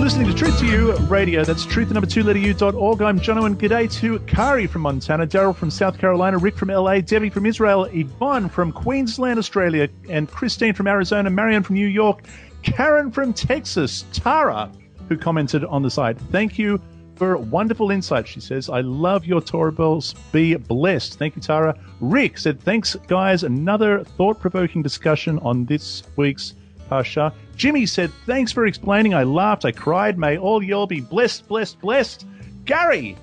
listening to Truth to You Radio. That's truth, the number 2letter.org. I'm Jono, and g'day to Kari from Montana, Daryl from South Carolina, Rick from LA, Debbie from Israel, Yvonne from Queensland, Australia, and Christine from Arizona, Marianne from New York, Karen from Texas, Tara, who commented on the site. Thank you for wonderful insight, she says. I love your Torah bells. Be blessed. Thank you, Tara. Rick said, thanks, guys. Another thought-provoking discussion on this week's Parsha. Jimmy said, thanks for explaining. I laughed. I cried. May all y'all be blessed, blessed, blessed. Gary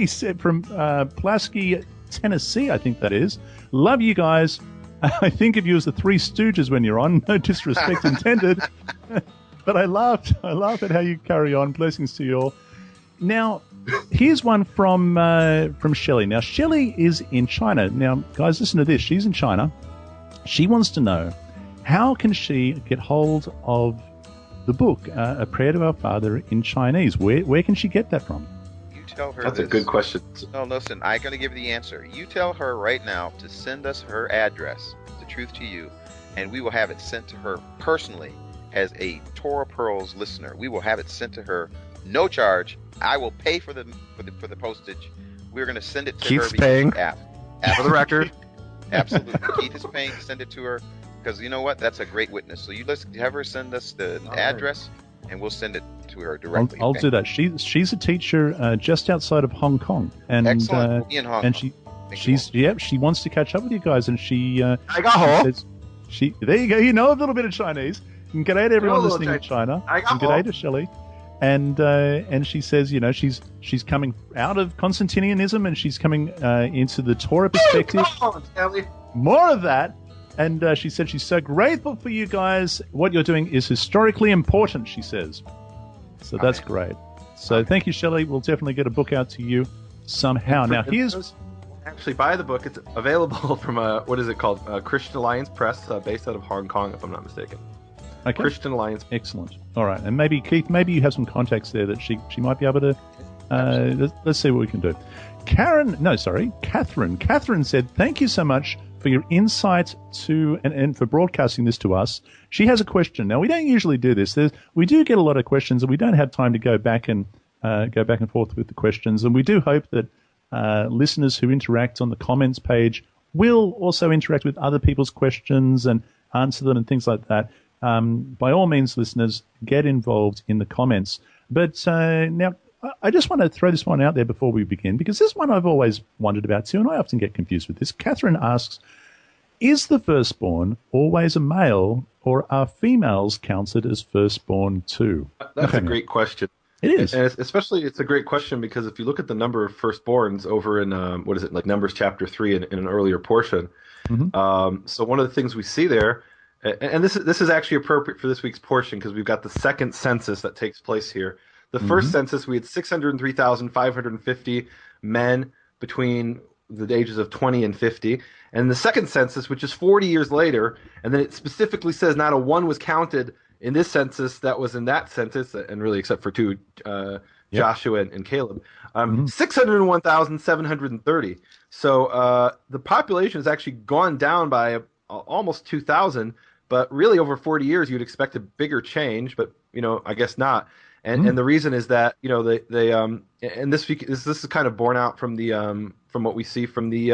said from Pulaski, Tennessee, I think that is. Love you guys. I think of you as the Three Stooges when you're on. No disrespect intended. But I laughed at how you carry on. Blessings to you all. Now, here's one from Shelley. Now, Shelley is in China. Now, guys, listen to this. She's in China. She wants to know, how can she get hold of the book, A Prayer to Our Father, in Chinese? Where can she get that from? You tell her That's this. a good question. No, listen, I'm going to give you the answer. You tell her right now to send us her address, the Truth to You, and we will have it sent to her personally as a Torah Pearls listener. We will have it sent to her, no charge. I will pay for the postage. We're going to send it to Keith's her paying. app. For the record. Absolutely. Keith is paying to send it to her because you know what? That's a great witness. So you let's have her send us the address, and we'll send it to her directly. I'll do that. She's a teacher just outside of Hong Kong, and Excellent. In Hong Kong. She wants to catch up with you guys, and she I got home. There you go. You know a little bit of Chinese. And g'day to everyone listening in China. I got and g'day to Shelley. And she says, you know, she's coming out of Constantinianism and she's coming into the Torah perspective. More of that. And she said she's so grateful for you guys. What you're doing is historically important, she says. So that's great. So thank you, Shelley. We'll definitely get a book out to you somehow. Now, here's... Actually, buy the book. It's available from, what is it called? Christian Alliance Press, based out of Hong Kong, if I'm not mistaken. Okay. Christian Alliance. Excellent. All right. And maybe, Keith, you have some contacts there that she might be able to... let's see what we can do. Catherine. Catherine said, thank you so much for your insight to and for broadcasting this to us. She has a question. Now, we don't usually do this. We do get a lot of questions, and we don't have time to go back and forth with the questions. And we do hope that listeners who interact on the comments page will also interact with other people's questions and answer them and things like that. By all means, listeners, get involved in the comments. But now, I just want to throw this one out there before we begin, because this one I've always wondered about too, and I often get confused with this. Catherine asks, is the firstborn always a male, or are females counted as firstborn too? That's a great question. It is. And especially, it's a great question because if you look at the number of firstborns over in, Numbers Chapter 3 in an earlier portion, so one of the things we see there, and this is actually appropriate for this week's portion because we've got the second census that takes place here. The first census, we had 603,550 men between the ages of 20 and 50. And the second census, which is 40 years later, and then it specifically says not a one was counted in this census that was in that census, and really except for two, Joshua and Caleb, 601,730. So the population has actually gone down by almost 2,000, but really over 40 years you'd expect a bigger change, but I guess not. And the reason is that they and this is kind of borne out from the from what we see from the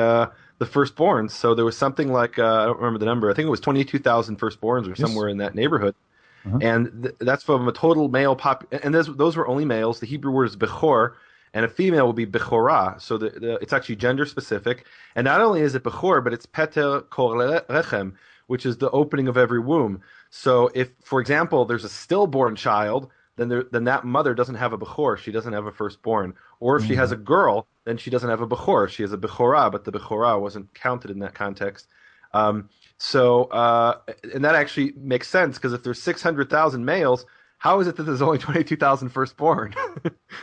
firstborns. So there was something like I don't remember the number. I think it was 22,000 firstborns or somewhere in that neighborhood. And that's from a total male and those were only males. The Hebrew word is bechor, and a female will be bechorah. So it's actually gender specific. And not only is it bechor, but it's peter kol rechem, which is the opening of every womb. So if, for example, there's a stillborn child, then that mother doesn't have a bechor. She doesn't have a firstborn. Or if she has a girl, then she doesn't have a bechor. She has a bechorah, but the bechorah wasn't counted in that context. And that actually makes sense because if there's 600,000 males, how is it that there's only 22,000 firstborn?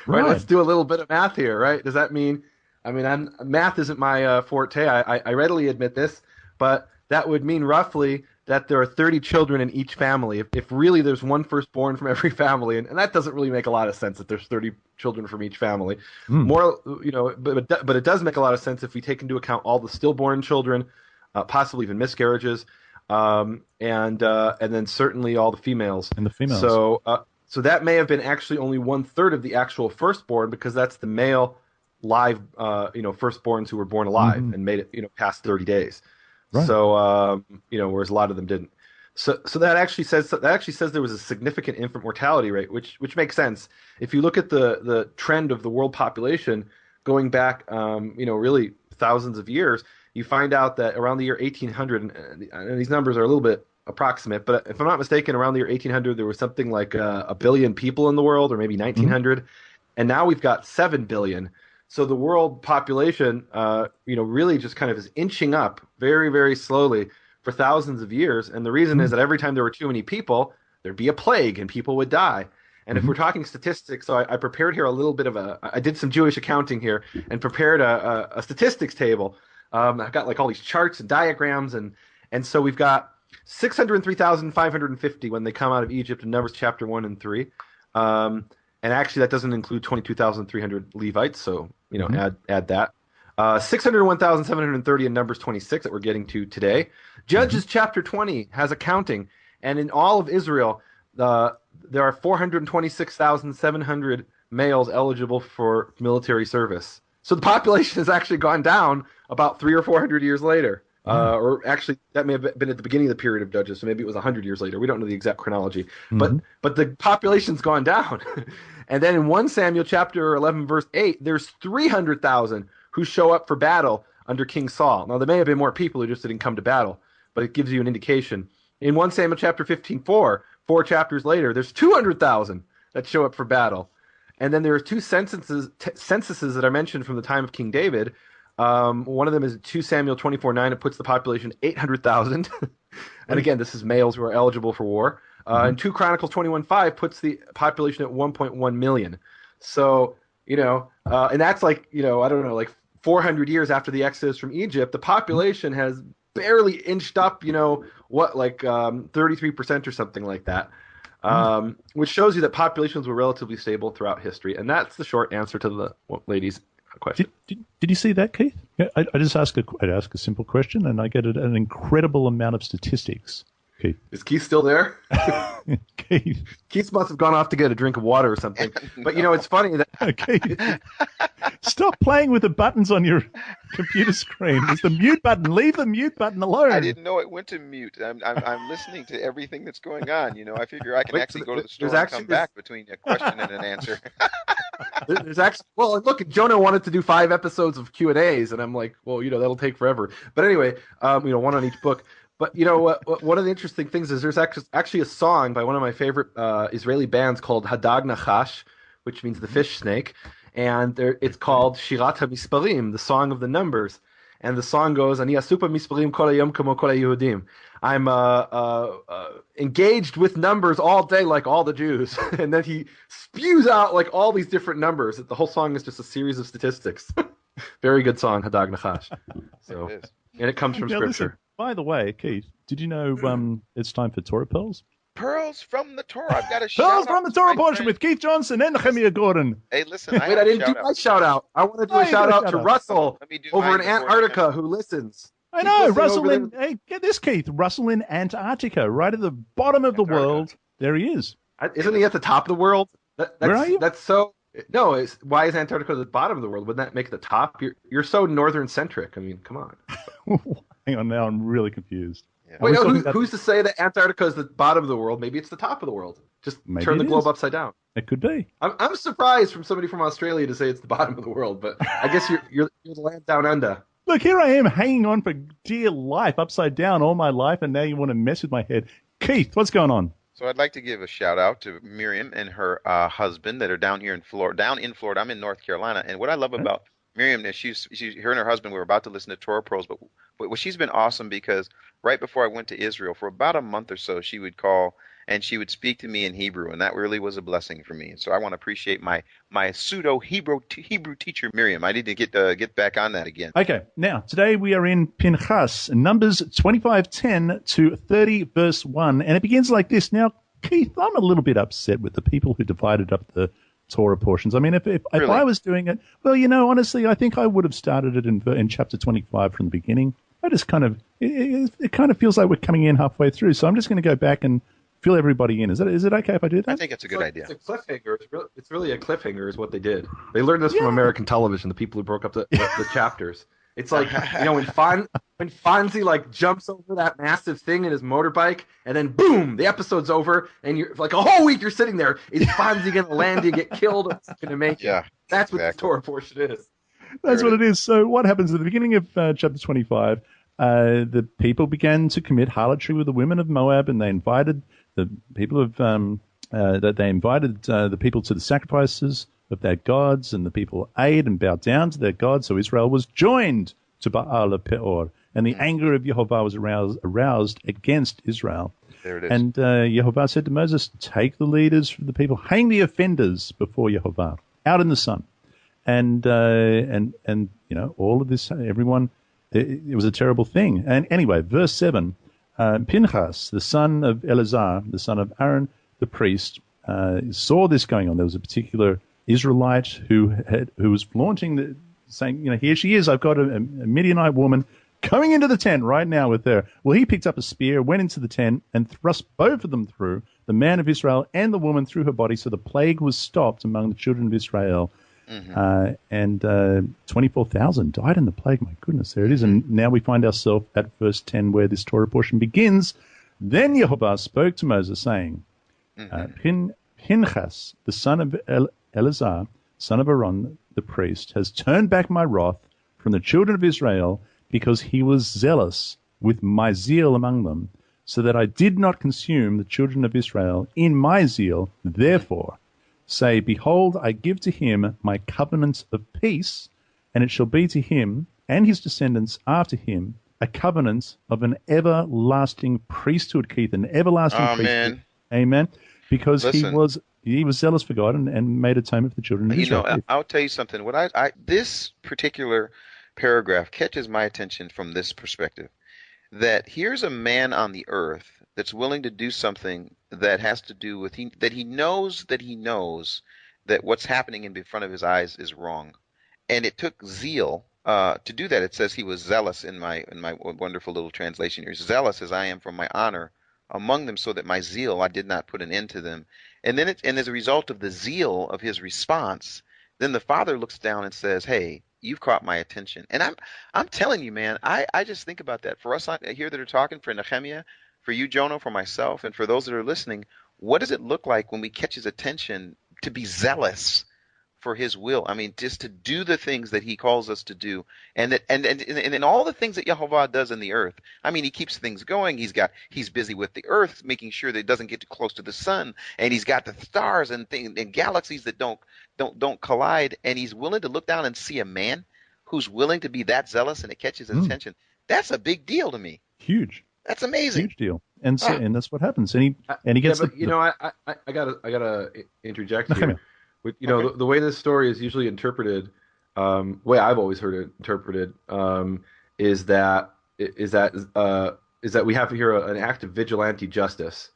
Right? Let's do a little bit of math here, right? Does that mean? Math isn't my forte. I readily admit this, but that would mean roughly that there are 30 children in each family. If really there's one firstborn from every family, and that doesn't really make a lot of sense that there's 30 children from each family. More, but it does make a lot of sense if we take into account all the stillborn children, possibly even miscarriages, and then certainly all the females. And the females. So So that may have been actually only 1/3 of the actual firstborn, because that's the male live, firstborns who were born alive and made it, past 30 days. Right. So, whereas a lot of them didn't. So that actually says there was a significant infant mortality rate, which makes sense. If you look at the trend of the world population going back, really thousands of years, you find out that around the year 1800, and these numbers are a little bit approximate, but if I'm not mistaken, around the year 1800, there was something like a billion people in the world, or maybe 1900, and now we've got 7 billion. So the world population, really just kind of is inching up very, very slowly for thousands of years. And the reason is that every time there were too many people, there'd be a plague and people would die. And if we're talking statistics, so I prepared here a little bit of I did some Jewish accounting here and prepared a statistics table. I've got like all these charts and diagrams, and so we've got 603,550 when they come out of Egypt in Numbers chapter 1 and 3. And actually, that doesn't include 22,300 Levites, so add that. 601,730 in Numbers 26 that we're getting to today. Judges chapter 20 has accounting, and in all of Israel, there are 426,700 males eligible for military service. So the population has actually gone down about 300 or 400 years later. Or actually, that may have been at the beginning of the period of Judges, so maybe it was 100 years later. We don't know the exact chronology. But the population's gone down. And then in 1 Samuel chapter 11, verse 8, there's 300,000 who show up for battle under King Saul. Now, there may have been more people who just didn't come to battle, but it gives you an indication. In 1 Samuel chapter 15, 4 chapters later, there's 200,000 that show up for battle. And then there are two censuses that are mentioned from the time of King David. One of them is 2 Samuel 24:9. It puts the population at 800,000. And again, this is males who are eligible for war. And 2 Chronicles 21:5 puts the population at 1.1 million. So, and that's like, I don't know, like 400 years after the exodus from Egypt, the population has barely inched up, 33% or something like that. Which shows you that populations were relatively stable throughout history. And that's the short answer to the lady's question. Did you see that, Keith? I just ask a simple question, and I get an incredible amount of statistics. Keith. Is Keith still there? Keith. Keith must have gone off to get a drink of water or something. But, it's funny that... Keith, stop playing with the buttons on your computer screen. There's the mute button. Leave the mute button alone. I didn't know it went to mute. I'm listening to everything that's going on. I figure I can actually go to the store and come back between a question and an answer. There's actually... Well, look, Jonah wanted to do 5 episodes of Q&As, and I'm like, well, that'll take forever. But anyway, one on each book. But one of the interesting things is there's actually a song by one of my favorite Israeli bands called Hadag Nachash, which means the fish snake, and it's called Shirat HaMisparim, the song of the numbers. And the song goes, Ani asupa misparim kol hayom kamo kol haYehudim. I'm engaged with numbers all day like all the Jews. And then he spews out like all these different numbers. The whole song is just a series of statistics. Very good song, Hadag Nachash. So, and it comes from Scripture. Listen, by the way, Keith, did you know it's time for Torah Pearls? Pearls from the Torah. I've got a shout Pearls from the Torah portion with Keith Johnson and Nehemia Gordon. Hey, listen. I didn't do my shout out. I want to do a shout out to Russell over in Antarctica who listens. I know, Russell in. Hey, get this, Keith. Russell in Antarctica, right at the bottom of the world. There he is. Isn't he at the top of the world? Where are you? That's so. No, why is Antarctica at the bottom of the world? Wouldn't that make it the top? You're so northern centric. I mean, come on. Hang on, now I'm really confused. Yeah. Wait, who's to say that Antarctica is the bottom of the world? Maybe it's the top of the world. Just turn the globe upside down. It could be. I'm surprised from somebody from Australia to say it's the bottom of the world, but I guess you're the land down under. Look, here I am hanging on for dear life, upside down all my life, and now you want to mess with my head. Keith, what's going on? So I'd like to give a shout out to Miriam and her husband that are down here in Florida. I'm in North Carolina, and what I love about Miriam is she's her and her husband were about to listen to Torah Pearls, but she's been awesome because right before I went to Israel for about a month or so, she would call and she would speak to me in Hebrew, and that really was a blessing for me. And so I want to appreciate my pseudo Hebrew teacher Miriam. I need to get back on that again. Okay, now today we are in Pinchas, Numbers 25:10 to 30 verse 1, and it begins like this. Now, Keith, I'm a little bit upset with the people who divided up the Torah portions. I mean, if Really? I was doing it, well, honestly, I think I would have started it in chapter 25 from the beginning. I just kind of, it kind of feels like we're coming in halfway through. So I'm just going to go back and fill everybody in. Is it okay if I do that? I think it's a good idea. It's a cliffhanger. It's really a cliffhanger is what they did. They learned this from American television, the people who broke up the chapters. It's like, when Fonzie like jumps over that massive thing in his motorbike, and then boom, the episode's over, and you're like a whole week you're sitting there. Is Fonzie going to land and get killed? Or is he going to make it? Yeah, that's what the Torah portion is. That's what it is. So what happens at the beginning of chapter 25? The people began to commit harlotry with the women of Moab, and they invited the people of the people to the sacrifices of their gods, and the people ate and bowed down to their gods. So Israel was joined to Baal of Peor, and the anger of Yehovah was aroused against Israel. There it is. And Yehovah said to Moses, "Take the leaders from the people, hang the offenders before Yehovah out in the sun." And all of this, everyone, it was a terrible thing. And anyway, verse 7, Pinchas, the son of Eleazar, the son of Aaron, the priest, saw this going on. There was a particular Israelite who was flaunting, saying, here she is, I've got a Midianite woman going into the tent right now with her. Well, he picked up a spear, went into the tent, and thrust both of them through, the man of Israel and the woman through her body, so the plague was stopped among the children of Israel. And 24,000 died in the plague. My goodness, there it is. And now we find ourselves at verse 10 where this Torah portion begins. Then Yehovah spoke to Moses, saying, Pinchas, the son of Eleazar, son of Aaron, the priest, has turned back my wrath from the children of Israel because he was zealous with my zeal among them, so that I did not consume the children of Israel in my zeal. Therefore, say, behold, I give to him my covenant of peace, and it shall be to him and his descendants after him a covenant of an everlasting priesthood, Keith, an everlasting priesthood. Amen. Because Listen, he was zealous for God and made atonement for the children of Israel. I'll tell you something. This particular paragraph catches my attention from this perspective, that here's a man on the earth that's willing to do something that has to do with that he knows that what's happening in front of his eyes is wrong, and it took zeal to do that. It says he was zealous in my wonderful little translation here. Zealous as I am for my honor among them, so that my zeal I did not put an end to them. And then and as a result of the zeal of his response, then the father looks down and says, "Hey, you've caught my attention." And I'm telling you, man, I just think about that. For us here that are talking, for Nehemia, for you, Jonah, for myself, and for those that are listening, what does it look like when we catch his attention to be zealous for his will? I mean, just to do the things that he calls us to do, and all the things that Yehovah does in the earth. I mean, he keeps things going. He's busy with the earth, making sure that it doesn't get too close to the sun, and he's got the stars and galaxies that don't collide, and he's willing to look down and see a man who's willing to be that zealous, and it catches his attention. That's a big deal to me. Huge. That's amazing. Huge deal. And so, and that's what happens. And he gets. But, I gotta interject here. The way this story is usually interpreted, way I've always heard it interpreted, is that we have here an act of vigilante justice.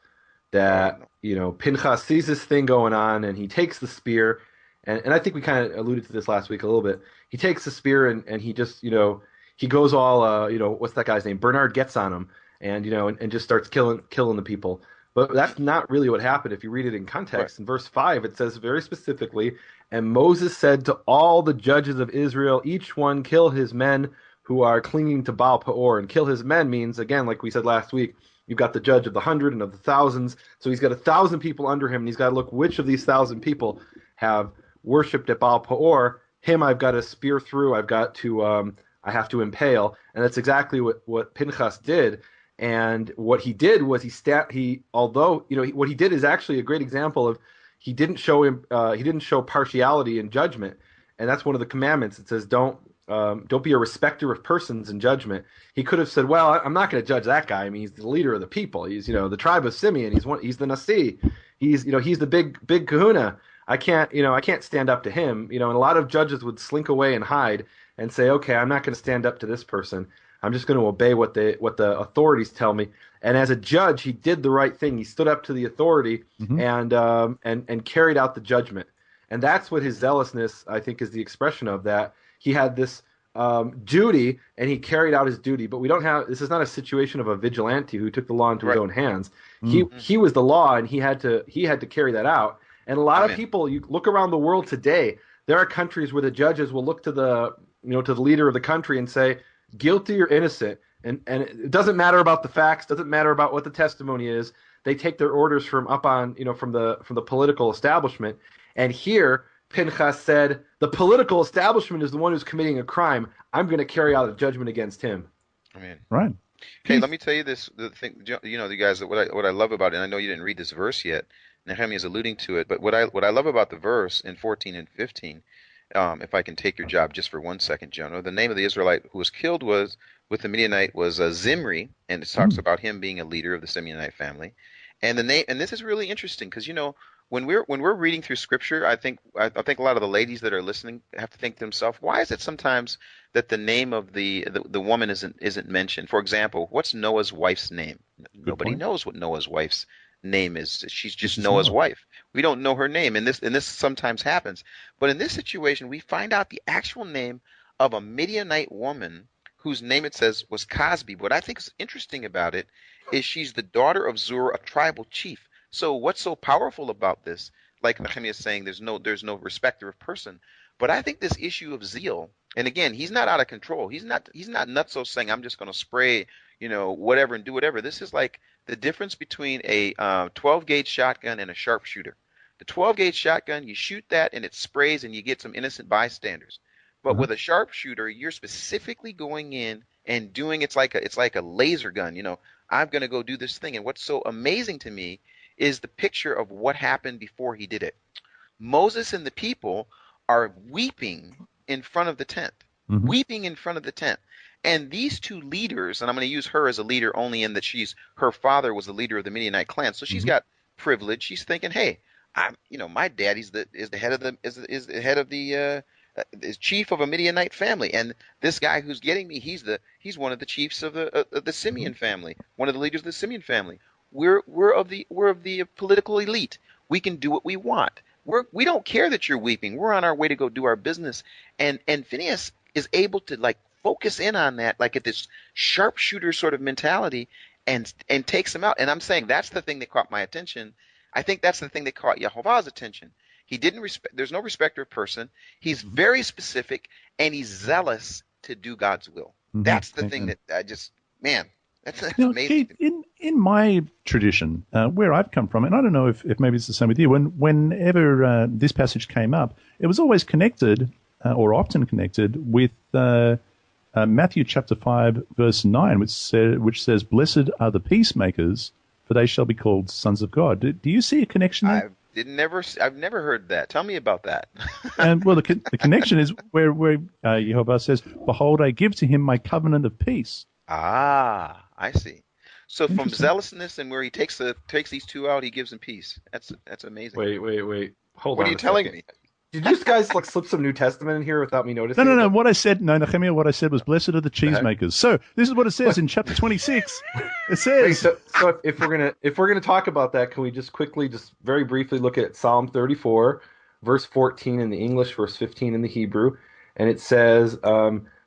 That Pinchas sees this thing going on, and he takes the spear, and I think we kind of alluded to this last week a little bit. He takes the spear and he just he goes all what's that guy's name? Bernard gets on him, and and just starts killing the people. But that's not really what happened. If you read it in context, in verse 5, it says very specifically, and Moses said to all the judges of Israel, each one kill his men who are clinging to Baal Peor. And kill his men means, again, like we said last week, you've got the judge of the 100 and of the thousands. So he's got 1,000 people under him, and he's got to look which of these 1,000 people have worshipped at Baal Peor. Him I've got to spear through. I've got to I have to impale. And that's exactly what Pinchas did. And what he did was what he did is actually a great example of he didn't show partiality in judgment, and that's one of the commandments. It says don't be a respecter of persons in judgment. He could have said, well, I'm not going to judge that guy. I mean, he's the leader of the people. He's the tribe of Simeon. He's the Nasi. He's the big Kahuna. I can't stand up to him. And a lot of judges would slink away and hide and say, okay, I'm not going to stand up to this person. I'm just going to obey what the authorities tell me. And as a judge, he did the right thing. He stood up to the authority and carried out the judgment. And that's what his zealousness, I think, is the expression of that. He had this duty, and he carried out his duty. But we don't have. This is not a situation of a vigilante who took the law into his own hands. He was the law, and he had to carry that out. And a lot of people, you look around the world today, there are countries where the judges will look to the leader of the country and say, guilty or innocent, and it doesn't matter about the facts, doesn't matter about what the testimony is. They take their orders from up on, from the political establishment. And here, Pinchas said, the political establishment is the one who's committing a crime. I'm going to carry out a judgment against him. Amen. Right. Hey, let me tell you this. The thing, the guys, what I love about it, and I know you didn't read this verse yet. Nehemiah is alluding to it, but what I love about the verse in 14 and 15, if I can take your job just for 1 second, Jonah, the name of the Israelite who was killed with the Midianite was Zimri, and it talks about him being a leader of the Simeonite family. And the name, and this is really interesting because when we're reading through Scripture, I think a lot of the ladies that are listening have to think to themselves, why is it sometimes that the name of the woman isn't mentioned? For example, what's Noah's wife's name? Nobody knows what Noah's wife's name is. She's just Noah's wife. We don't know her name, and this sometimes happens. But in this situation, we find out the actual name of a Midianite woman whose name it says was Cosby. What I think is interesting about it is she's the daughter of Zur, a tribal chief. So what's so powerful about this? Like Nehemiah is saying, there's no respecter of person. But I think this issue of zeal, and again, he's not out of control. He's not nutso saying I'm just going to spray, whatever and do whatever. This is like the difference between a 12-gauge shotgun and a sharpshooter. The 12-gauge shotgun, you shoot that and it sprays and you get some innocent bystanders. But with a sharpshooter, you're specifically going in and doing it's like a laser gun. I'm going to go do this thing. And what's so amazing to me is the picture of what happened before he did it. Moses and the people are weeping in front of the tent, weeping in front of the tent. And these two leaders, and I'm going to use her as a leader only in that her father was the leader of the Midianite clan, so she's got privilege. She's thinking, hey, my daddy's the head of the chief of a Midianite family, and this guy who's getting me, he's one of the chiefs of the Simeon family, one of the leaders of the Simeon family. We're of the political elite. We can do what we want. We don't care that you're weeping. We're on our way to go do our business. And Phinehas is able to focus in on that, at this sharpshooter sort of mentality, and takes them out. And I'm saying that's the thing that caught my attention. I think that's the thing that caught Yehovah's attention. He didn't respect. There's no respecter of person. He's very specific, and he's zealous to do God's will. That's the thing that I just, man, that's amazing. Keith, in my tradition, where I've come from, and I don't know if maybe it's the same with you, whenever this passage came up, it was always connected, or often connected, with Matthew chapter 5, verse 9, which says, "Blessed are the peacemakers, for they shall be called sons of God." Do you see a connection there? I've never heard that. Tell me about that. And well, the connection is where Yehovah says, "Behold, I give to him my covenant of peace." Ah, I see. So from zealousness and where he takes these two out, he gives them peace. That's amazing. Wait. Hold on. What are you telling me? Did you guys slip some New Testament in here without me noticing? No. What I said was, "Blessed are the cheesemakers." So this is what it says in chapter 26. It says. So if we're gonna talk about that, can we just very briefly look at Psalm 34, verse 14 in the English, verse 15 in the Hebrew, and it says,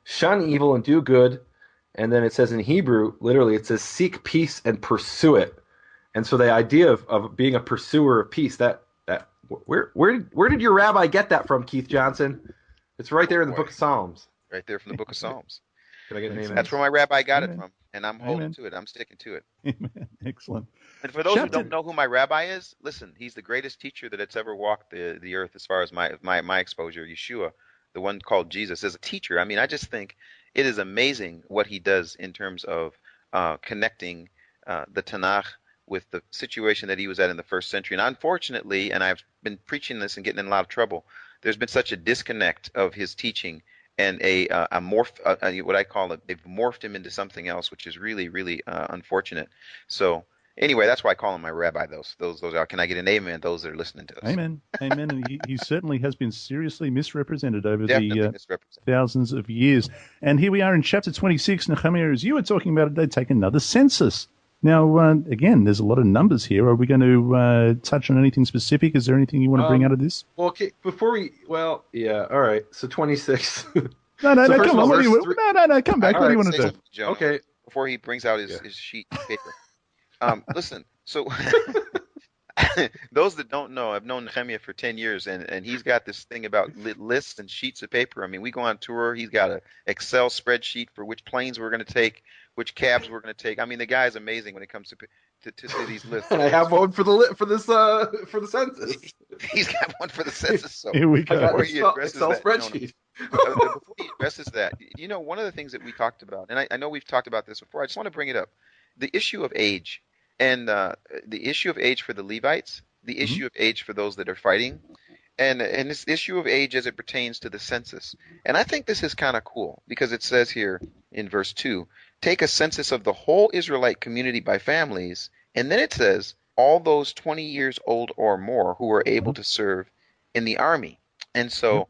"Shun evil and do good," and then it says in Hebrew, literally, it says, "Seek peace and pursue it." And so the idea of being a pursuer of peace, where did your rabbi get that from, Keith Johnson? It's right there in the book of Psalms. Right there from the book of Psalms. Can I get an amen? That's where my rabbi got it from, and I'm holding to it. I'm sticking to it. Amen. Excellent. And for those who don't know who my rabbi is, listen, he's the greatest teacher that has ever walked the earth as far as my exposure. Yeshua, the one called Jesus, as a teacher. I mean, I just think it is amazing what he does in terms of connecting the Tanakh with the situation that he was at in the first century. And unfortunately, and I've been preaching this and getting in a lot of trouble, there's been such a disconnect of his teaching and what I call it, they've morphed him into something else, which is really, really unfortunate. So anyway, that's why I call him my rabbi. Those are. Can I get an amen? Those that are listening to us. Amen. And he certainly has been seriously misrepresented over the thousands of years. And here we are in chapter 26, Nehemiah, as you were talking about it, they take another census. Now, again, there's a lot of numbers here. Are we going to touch on anything specific? Is there anything you want to bring out of this? Well, okay, all right. So 26. No, So first come of all, on. verse three- No, come back. I What do you gotta want to say do? something, Jonah, Okay. before he brings out his, Yeah. his sheet of paper. Listen, so those that don't know, I've known Nehemia for 10 years, and he's got this thing about lists and sheets of paper. I mean, we go on tour. He's got an Excel spreadsheet for which planes we're going to take, which cabs we're going to take. I mean, the guy's amazing when it comes to these lists. And I have one for the census. He's got one for the census. So Here we I go. got before an he Excel, addresses Excel that, Jonah, spreadsheet. before he addresses that, one of the things that we talked about, and I know we've talked about this before, I just want to bring it up. The issue of age, and the issue of age for the Levites, the issue of age for those that are fighting, and this issue of age as it pertains to the census. And I think this is kind of cool, because it says here in verse 2, take a census of the whole Israelite community by families, and then it says, all those 20 years old or more who are able to serve in the army. And so,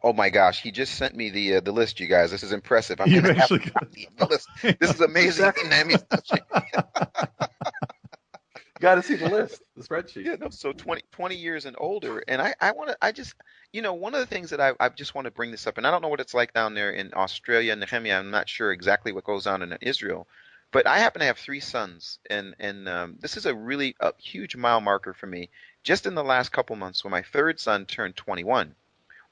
oh my gosh, he just sent me the list, you guys. This is impressive. I'm You've going to have actually to copy the list. This is amazing. Got to see the list, the spreadsheet. Yeah, no, so 20 years and older. And one of the things that I just want to bring this up, and I don't know what it's like down there in Australia, Nehemia, I'm not sure exactly what goes on in Israel, but I happen to have 3 sons, and this is a huge mile marker for me. Just in the last couple months, when my 3rd son turned 21.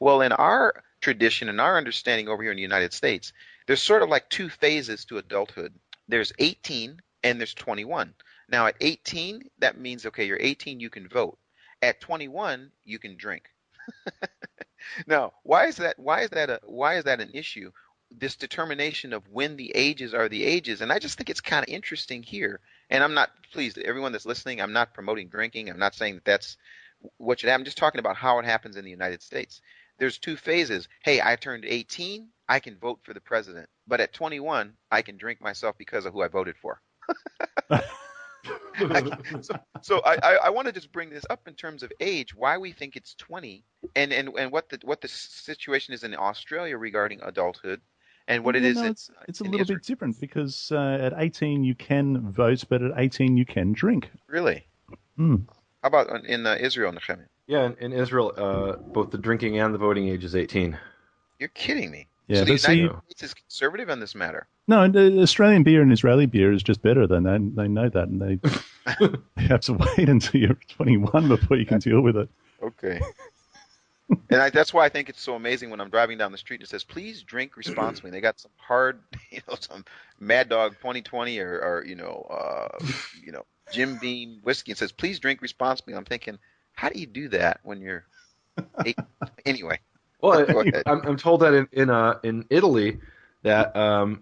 Well, in our tradition and our understanding over here in the United States, there's sort of like 2 phases to adulthood. There's 18 and there's 21. Now, at 18, that means, okay, you're 18, you can vote. At 21, you can drink. Now, why is that an issue? This determination of when the ages are the ages, and I just think it's kind of interesting here. And I'm not, please, everyone that's listening, I'm not promoting drinking. I'm not saying that that's what should happen. I'm just talking about how it happens in the United States. There's 2 phases. Hey, I turned 18, I can vote for the president. But at 21, I can drink myself because of who I voted for. So I want to just bring this up in terms of age, why we think it's 20, and what the situation is in Australia regarding adulthood, and what it is. It's a little bit different, because at 18 you can vote, but at 18 you can drink. Really? Mm. How about in Israel, Nehemia? Yeah, in Israel, both the drinking and the voting age is 18. You're kidding me. Yeah, so the United States is conservative on this matter. No, the Australian beer and Israeli beer is just better than that. They know that, and they have to wait until you're 21 before you can deal with it. Okay. And that's why I think it's so amazing when I'm driving down the street and it says, please drink responsibly. And they got some hard, some Mad Dog 2020 or Jim Beam whiskey, and says, please drink responsibly. And I'm thinking, how do you do that when you're 8? Anyway. Well, I'm told that in Italy that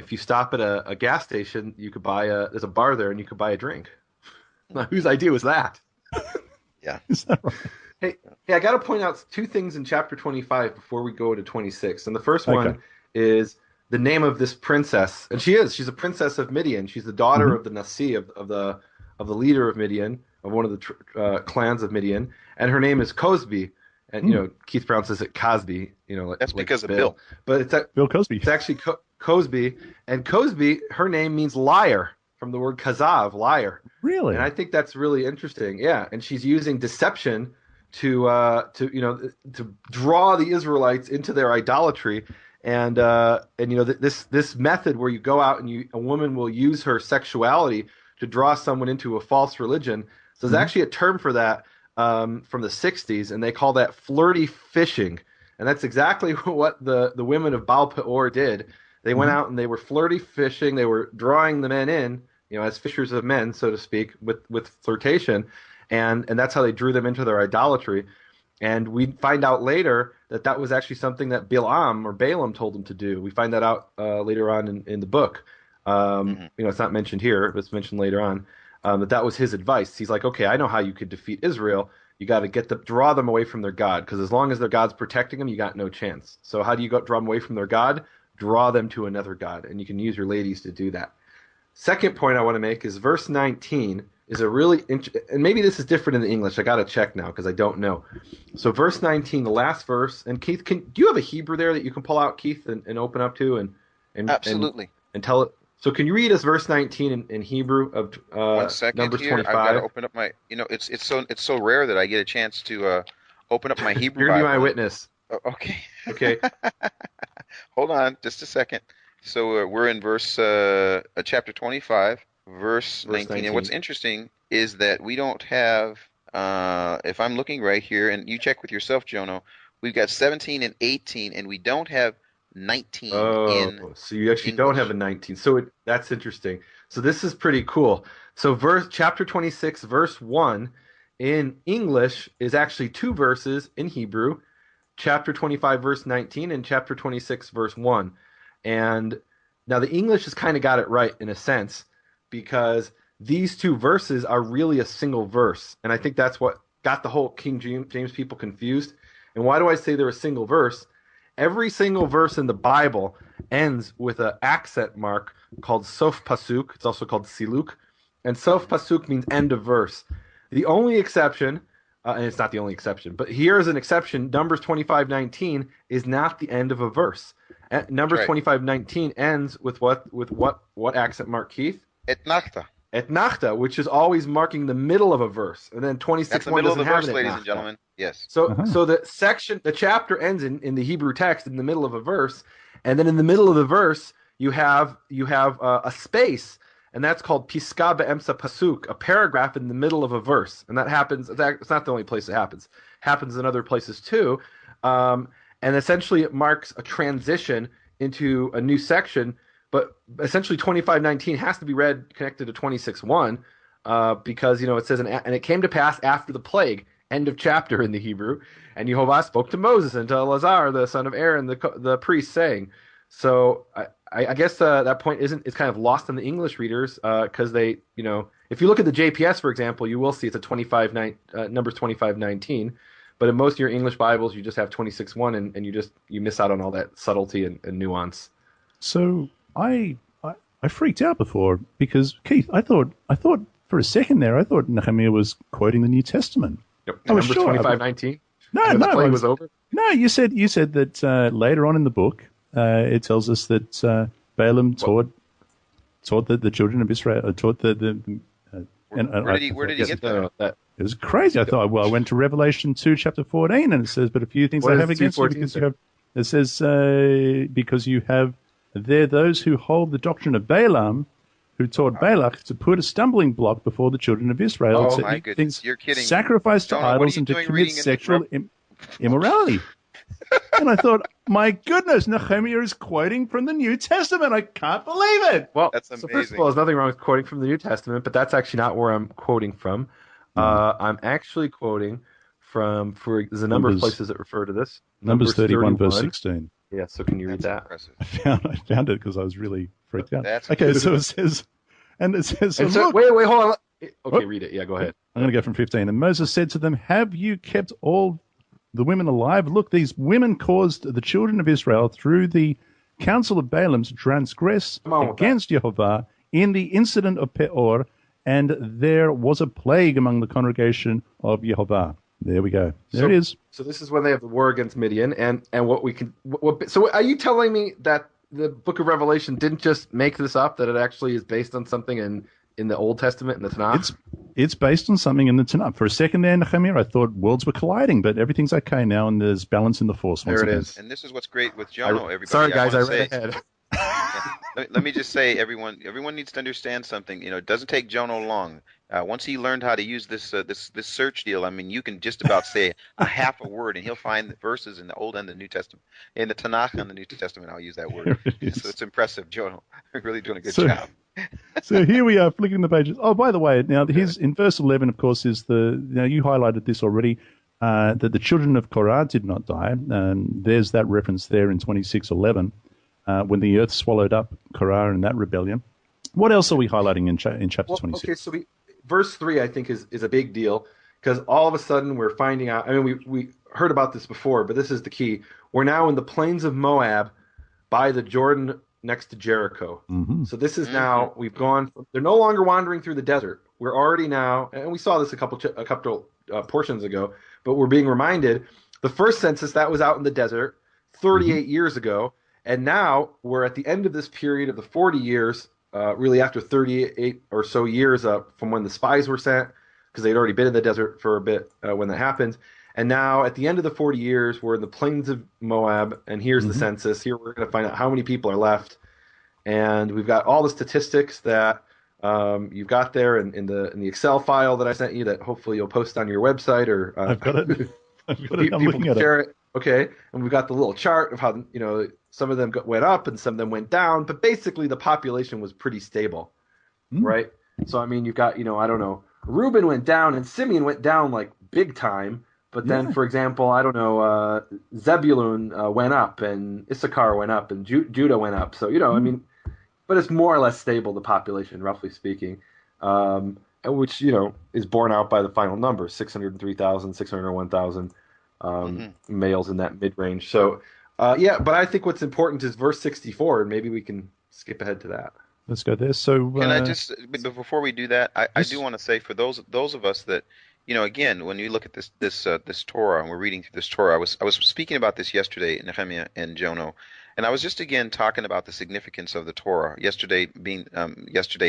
if you stop at a gas station, you could there's a bar there and you could buy a drink. Now, whose idea was that? Yeah. Is that right? Hey, I got to point out 2 things in chapter 25 before we go to 26. And the first one is the name of this princess, and she's a princess of Midian. She's the daughter of the Nasi, of the leader of Midian, of one of the clans of Midian, and her name is Cosby. And Keith Brown says it Cosby. That's like because of Bill. But it's Bill Cosby. It's actually Cosby, and Cosby, her name means liar, from the word kazav, liar. Really? And I think that's really interesting. Yeah, and she's using deception to draw the Israelites into their idolatry, and this method where you go out and a woman will use her sexuality to draw someone into a false religion. So there's actually a term for that from the 60s, and they call that flirty fishing. And that's exactly what the women of Baal Peor did. They went out and they were flirty fishing. They were drawing the men in, as fishers of men, so to speak, with flirtation. And that's how they drew them into their idolatry. And we find out later that was actually something that Balaam told them to do. We find that out later on in the book. It's not mentioned here, but it's mentioned later on. That was his advice. He's like, okay, I know how you could defeat Israel. You got to draw them away from their God, because as long as their God's protecting them, you got no chance. So how do you draw them away from their God? Draw them to another God, and you can use your ladies to do that. Second point I want to make is verse 19 is a really and maybe this is different in the English. I got to check now because I don't know. So verse 19, the last verse, and Keith, do you have a Hebrew there that you can pull out, Keith, and open up to and absolutely and tell it? So can you read us verse 19 in Hebrew of 1 second Numbers here. 25? I've got to open up my. It's so rare that I get a chance to open up my Hebrew. You're gonna be Bible. my witness. Okay. Okay. Hold on, just a second. So we're in chapter 25, verse 19. And what's interesting is that we don't have, if I'm looking right here, and you check with yourself, Jono, we've got 17 and 18, and we don't have 19 in so you actually English. don't have a 19. So that's interesting. So this is pretty cool. So chapter 26, verse 1 in English is actually 2 verses in Hebrew, chapter 25, verse 19, and chapter 26, verse 1. And now the English has kind of got it right in a sense, because these 2 verses are really a single verse. And I think that's what got the whole King James people confused. And why do I say they're a single verse? Every single verse in the Bible ends with an accent mark called sof pasuk. It's also called siluk. And sof pasuk means end of verse. The only exception, and it's not the only exception, but here is an exception. Numbers 25:19 is not the end of a verse. Numbers 25:19 ends with what accent mark, Keith? Etnachta. Etnachta, which is always marking the middle of a verse, and then 26:1 That's the middle of the verse, ladies etnachta. and gentlemen. Yes. So the chapter ends in the Hebrew text in the middle of a verse, and then in the middle of the verse you have a space, and that's called piska be'emsa pasuk, a paragraph in the middle of a verse, and that happens. It's not the only place it happens. It happens in other places too, and essentially it marks a transition into a new section. But essentially 25:19 has to be read connected to 26:1 because it says, and it came to pass after the plague, end of chapter in the Hebrew, and Yehovah spoke to Moses and to Eleazar, the son of Aaron, the priest, saying. So I guess that point is kind of lost on the English readers because they, if you look at the JPS, for example, you will see it's a Numbers 25:19. But in most of your English Bibles, you just have 26:1, and you miss out on all that subtlety and nuance. So I freaked out before because, Keith, I thought for a second there, I thought Nehemiah was quoting the New Testament. Yep. I was Numbers sure. 25:19. No, the plague was over. No, you said that later on in the book, it tells us that Balaam taught the children of Israel, taught where did he get that? It was crazy. I thought, I went to Revelation 2, chapter 14, and it says, but a few things I have against you because you have. It says because you have there those who hold the doctrine of Balaam, who taught Balak to put a stumbling block before the children of Israel to eat things sacrificed to idols and to commit sexual immorality. And I thought, my goodness, Nehemiah is quoting from the New Testament. I can't believe it. Well, that's amazing. So first of all, there's nothing wrong with quoting from the New Testament, but that's actually not where I'm quoting from. I'm actually quoting from, there's a number of places that refer to this. Numbers 31, verse 16. Yeah, so can you read that? I found it because I was really freaked out. Okay, so it says, look, wait, hold on. Okay, read it. Yeah, go ahead. I'm going to go from 15. And Moses said to them, have you kept all the women alive? Look, these women caused the children of Israel through the counsel of Balaam to transgress against Jehovah in the incident of Peor, and there was a plague among the congregation of Jehovah. There we go. There it is. So this is when they have the war against Midian, and what we can. So are you telling me that the Book of Revelation didn't just make this up? That it actually is based on something in the Old Testament, in the Tanakh? It's based on something in the Tanakh. For a second there, Nehemiah, I thought worlds were colliding, but everything's okay now, and there's balance in the force. There it is. And this is what's great with Jono. Everybody. Sorry, guys, I read ahead. Let me just say, everyone needs to understand something. It doesn't take Jono long. Once he learned how to use this search deal, I mean, you can just about say a half a word, and he'll find the verses in the Old and the New Testament. In the Tanakh and the New Testament, I'll use that word. So it's impressive, Jono. You're really doing a good job. So here we are, flicking the pages. Oh, by the way, now here's in verse 11, of course, is now you highlighted this already, that the children of Korah did not die. There's that reference there in 26:11, when the earth swallowed up Korah in that rebellion. What else are we highlighting in chapter 26? Okay, so verse 3, I think, is a big deal, because all of a sudden we're finding out, I mean, we heard about this before, but this is the key. We're now in the plains of Moab by the Jordan next to Jericho. Mm-hmm. So this is now, we've gone, they're no longer wandering through the desert. We're already now, and we saw this a couple portions ago, but we're being reminded, the first census, that was out in the desert 38 years ago, and now we're at the end of this period of the 40 years, really after 38 or so years from when the spies were sent. because they'd already been in the desert for a bit when that happened. And now at the end of the 40 years, we're in the plains of Moab, and here's the census. Here we're going to find out how many people are left. And we've got all the statistics that you've got there in the Excel file that I sent you that hopefully you'll post on your website or I've got it. people can share it. Okay, and we've got the little chart of how some of them went up and some of them went down, but basically the population was pretty stable, right? So I mean, you've got I don't know, Reuben went down and Simeon went down like big time, but then for example, I don't know, Zebulun went up and Issachar went up and Judah went up. So I mean, but it's more or less stable, the population, roughly speaking, which is borne out by the final number, 603,000, 601,000. Males in that mid-range. So, but I think what's important is verse 64, and maybe we can skip ahead to that. Let's go there. So, can I just, before we do that, I do want to say for those of us that, again, when you look at this Torah, and we're reading through this Torah, I was speaking about this yesterday, Nehemia and Jono, and I was just again talking about the significance of the Torah. Yesterday,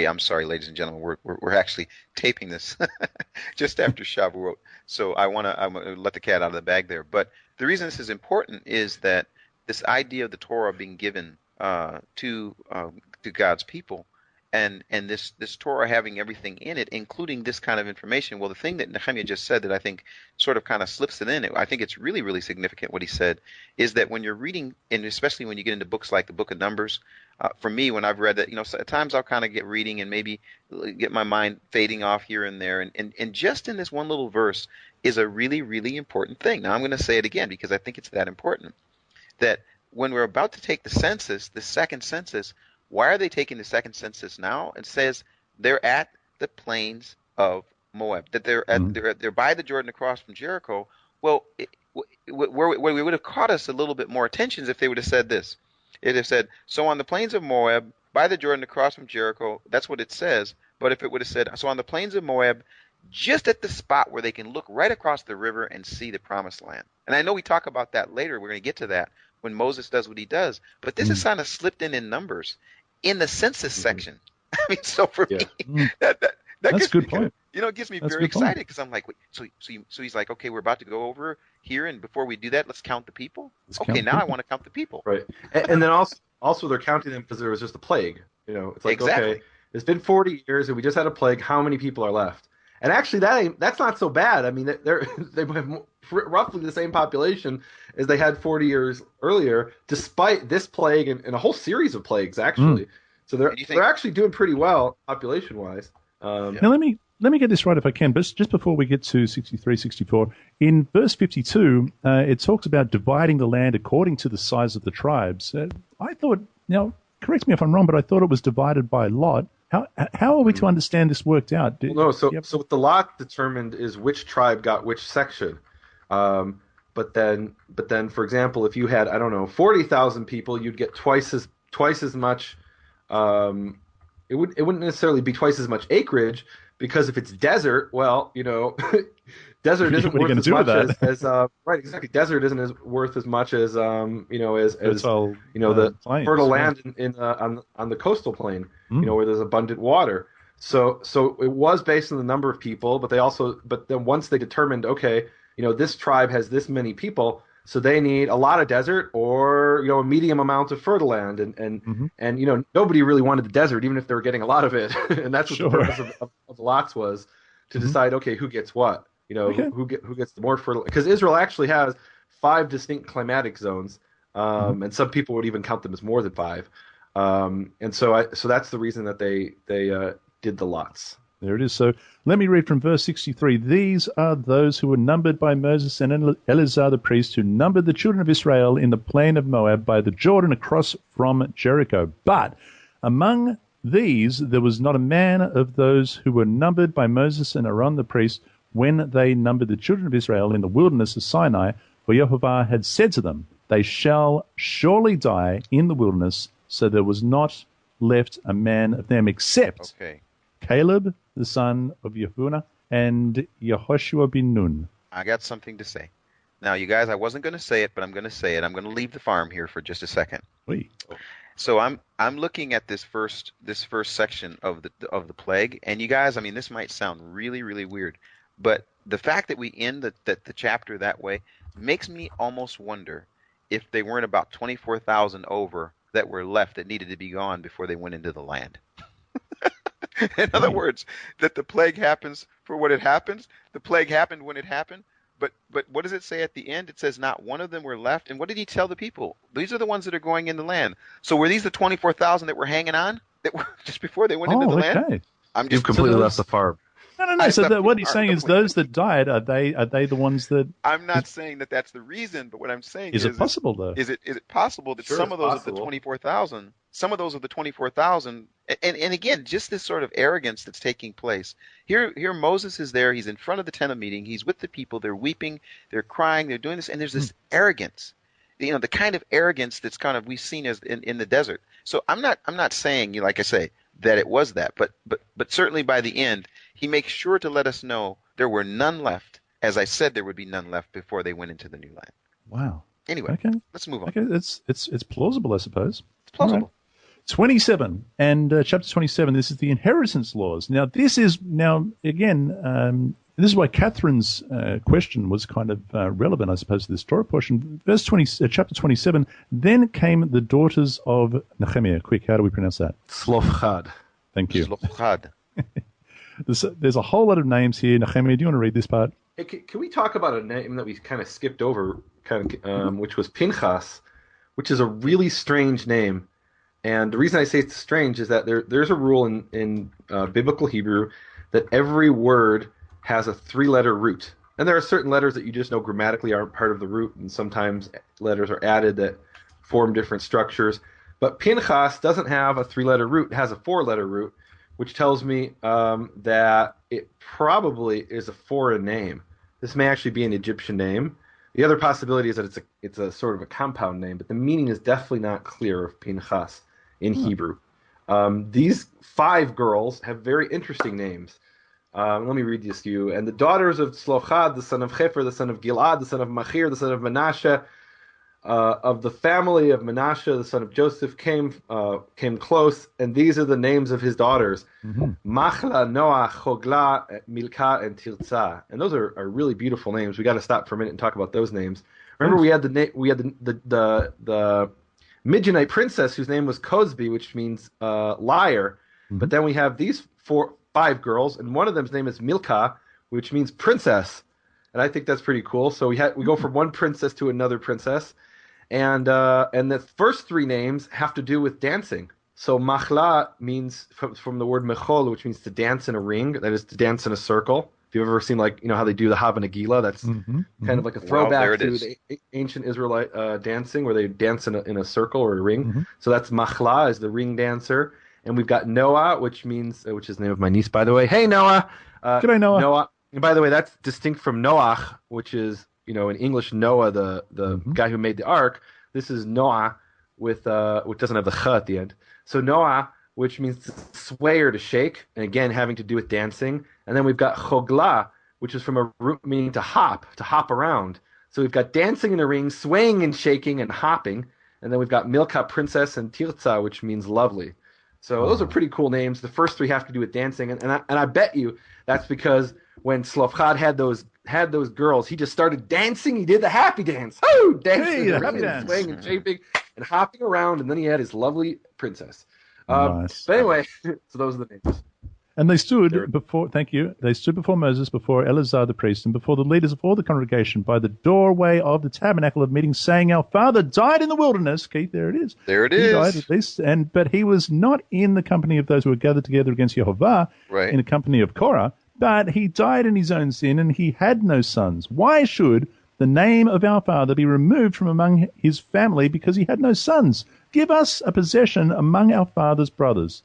I'm sorry, ladies and gentlemen, we're actually taping this just after Shavuot, so I'm gonna let the cat out of the bag there. But the reason this is important is that this idea of the Torah being given to God's people, and this Torah having everything in it, including this kind of information. Well, the thing that Nehemia just said that I think sort of kind of slips it in, I think it's really, really significant what he said, is that when you're reading, and especially when you get into books like the Book of Numbers, for me, when I've read that, so at times I'll kind of get reading and maybe get my mind fading off here and there, and just in this one little verse is a really, really important thing. Now I'm going to say it again because I think it's that important, that when we're about to take the census, the second census, why are they taking the second census now? It says they're at the plains of Moab, that they're by the Jordan across from Jericho. Well, where we would have caught us a little bit more attention is if they would have said this. It would have said, so on the plains of Moab, by the Jordan across from Jericho, that's what it says. But if it would have said, so on the plains of Moab, just at the spot where they can look right across the river and see the promised land. And I know we talk about that later. We're going to get to that when Moses does what he does. But this is kind of slipped in Numbers. In the census section. I mean, so for me, that's a good point. It gets me very excited because I'm like, wait, so he's like, okay, we're about to go over here, and before we do that, let's count the people. I want to count the people. Right, and then also they're counting them because there was just a plague. It's like okay, it's been 40 years and we just had a plague. How many people are left? And actually, that's not so bad. I mean, they have roughly the same population as they had 40 years earlier, despite this plague and a whole series of plagues, actually. So they're actually doing pretty well population-wise. Now, let me get this right if I can, but just before we get to 63, 64, in verse 52, it talks about dividing the land according to the size of the tribes. I thought, correct me if I'm wrong, but I thought it was divided by lot. How are we to understand this worked out? So what the lot determined is which tribe got which section. But then, for example, if you had 40,000 people, you'd get twice as much. It wouldn't necessarily be twice as much acreage because if it's desert, well, desert isn't worth as much as right, exactly. Desert isn't worth as much as the fertile land on the coastal plain, where there's abundant water. So it was based on the number of people, but then once they determined, okay, this tribe has this many people, so they need a lot of desert or a medium amount of fertile land, and nobody really wanted the desert, even if they were getting a lot of it, and that's what the purpose of lots was, to decide, okay, who gets what, who gets the more fertile, because Israel actually has 5 distinct climatic zones, and some people would even count them as more than 5, and so that's the reason that they did the lots. There it is. So let me read from verse 63. These are those who were numbered by Moses and Eleazar the priest, who numbered the children of Israel in the plain of Moab by the Jordan across from Jericho. But among these there was not a man of those who were numbered by Moses and Aaron the priest when they numbered the children of Israel in the wilderness of Sinai, for Jehovah had said to them, they shall surely die in the wilderness. So there was not left a man of them except Caleb, the son of Yehunneh, and Yehoshua bin Nun. I got something to say. Now, you guys, I wasn't going to say it, but I'm going to say it. I'm going to leave the farm here for just a second. Oui. So I'm looking at this first section of the plague, and you guys, I mean, this might sound really, really weird, But the fact that we end the chapter that way makes me almost wonder if they weren't about 24,000 over that were left that needed to be gone before they went into the land. In other words, that the plague happens for what it happens. The plague happened when it happened. But what does it say at the end? It says not one of them were left. And what did he tell the people? These are the ones that are going in the land. So were these the 24,000 that were hanging on that were just before they went into the land? You've completely left the farm. No. So what he's saying is those that died, are they the ones that... I'm not saying that that's the reason, but what I'm saying is it possible, though? Is it possible that some of those of the 24,000, and again, just this sort of arrogance that's taking place. Here Moses is there, he's in front of the tent of meeting, he's with the people, they're weeping, they're crying, they're doing this, and there's this arrogance. The kind of arrogance that's kind of we've seen as in the desert. So I'm not saying, like I say, that it was that, but certainly by the end, he makes sure to let us know there were none left, as I said there would be none left before they went into the new land. Wow. Anyway, okay. Let's move on. Okay, it's plausible, I suppose. It's plausible. Right. 27 and chapter 27. This is the inheritance laws. Now, this is again. This is why Catherine's question was kind of relevant, I suppose, to this Torah portion. Chapter 27. Then came the daughters of Nehemia. Quick, how do we pronounce that? Slofchad. Thank you. Slofchad. There's a whole lot of names here. Nehemia, do you want to read this part? Hey, can we talk about a name that we kind of skipped over, which was Pinchas, which is a really strange name. And the reason I say it's strange is that there's a rule in biblical Hebrew that every word has a three-letter root. And there are certain letters that you just know grammatically aren't part of the root, and sometimes letters are added that form different structures. But Pinchas doesn't have a three-letter root. It has a four-letter root, which tells me that it probably is a foreign name. This may actually be an Egyptian name. The other possibility is that it's a sort of a compound name, but the meaning is definitely not clear of Pinchas in Hebrew. These 5 girls have very interesting names. Let me read this to you. And the daughters of Slofchad, the son of Hefer, the son of Gilad, the son of Machir, the son of Manasseh, of the family of Manasseh, the son of Joseph, came close, and these are the names of his daughters: Machla, Noah, Chogla, Milka, and Tirza. And those are really beautiful names. We got to stop for a minute and talk about those names. Remember, we had the Midianite princess whose name was Cosby, which means liar. But then we have these 5 girls, and one of them's name is Milka, which means princess. And I think that's pretty cool. So we go from one princess to another princess. And the first 3 names have to do with dancing. So Machla means from the word mechol, which means to dance in a ring, that is to dance in a circle. If you've ever seen, how they do the Hava Nagila, that's kind of like a throwback to the ancient Israelite dancing, where they dance in a circle or a ring. So that's Machla, is the ring dancer. And we've got Noah, which is the name of my niece, by the way. Hey, Noah. G'day, Noah. Noah. And by the way, that's distinct from Noach, which is, in English, Noah, the guy who made the ark. This is Noah which doesn't have the ch at the end. So Noah, which means to sway or to shake, and again, having to do with dancing. And then we've got Chogla, which is from a root meaning to hop around. So we've got dancing in a ring, swaying and shaking and hopping. And then we've got Milka, princess, and Tirza, which means lovely. So those are pretty cool names. The first 3 have to do with dancing, and I bet you that's because when Slofchad had those girls, he just started dancing. He did the happy dance, dancing, and swaying and shaping and hopping around, and then he had his lovely princess. Nice. But anyway, so those are the names. And they stood before. Thank you. They stood before Moses, before Eleazar the priest, and before the leaders of all the congregation by the doorway of the tabernacle of meeting, saying, "Our father died in the wilderness." Keith, there it is. There it is. He died at least, but he was not in the company of those who were gathered together against Jehovah, in the company of Korah. But he died in his own sin, and he had no sons. Why should the name of our father be removed from among his family because he had no sons? Give us a possession among our father's brothers.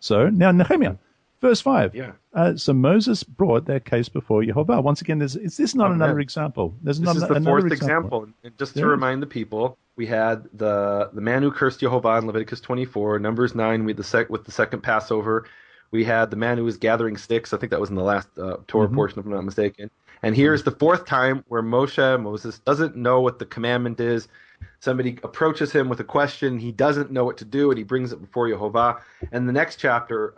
So now Nehemiah. Verse 5. Yeah. So Moses brought their case before Jehovah. Once again, is this not another example? This is the 4th example. And just to remind the people, we had the man who cursed Jehovah in Leviticus 24, Numbers 9 with the second Passover. We had the man who was gathering sticks. I think that was in the last Torah portion, if I'm not mistaken. And here's the 4th time where Moses doesn't know what the commandment is. Somebody approaches him with a question. He doesn't know what to do, and he brings it before Jehovah. And the next chapter,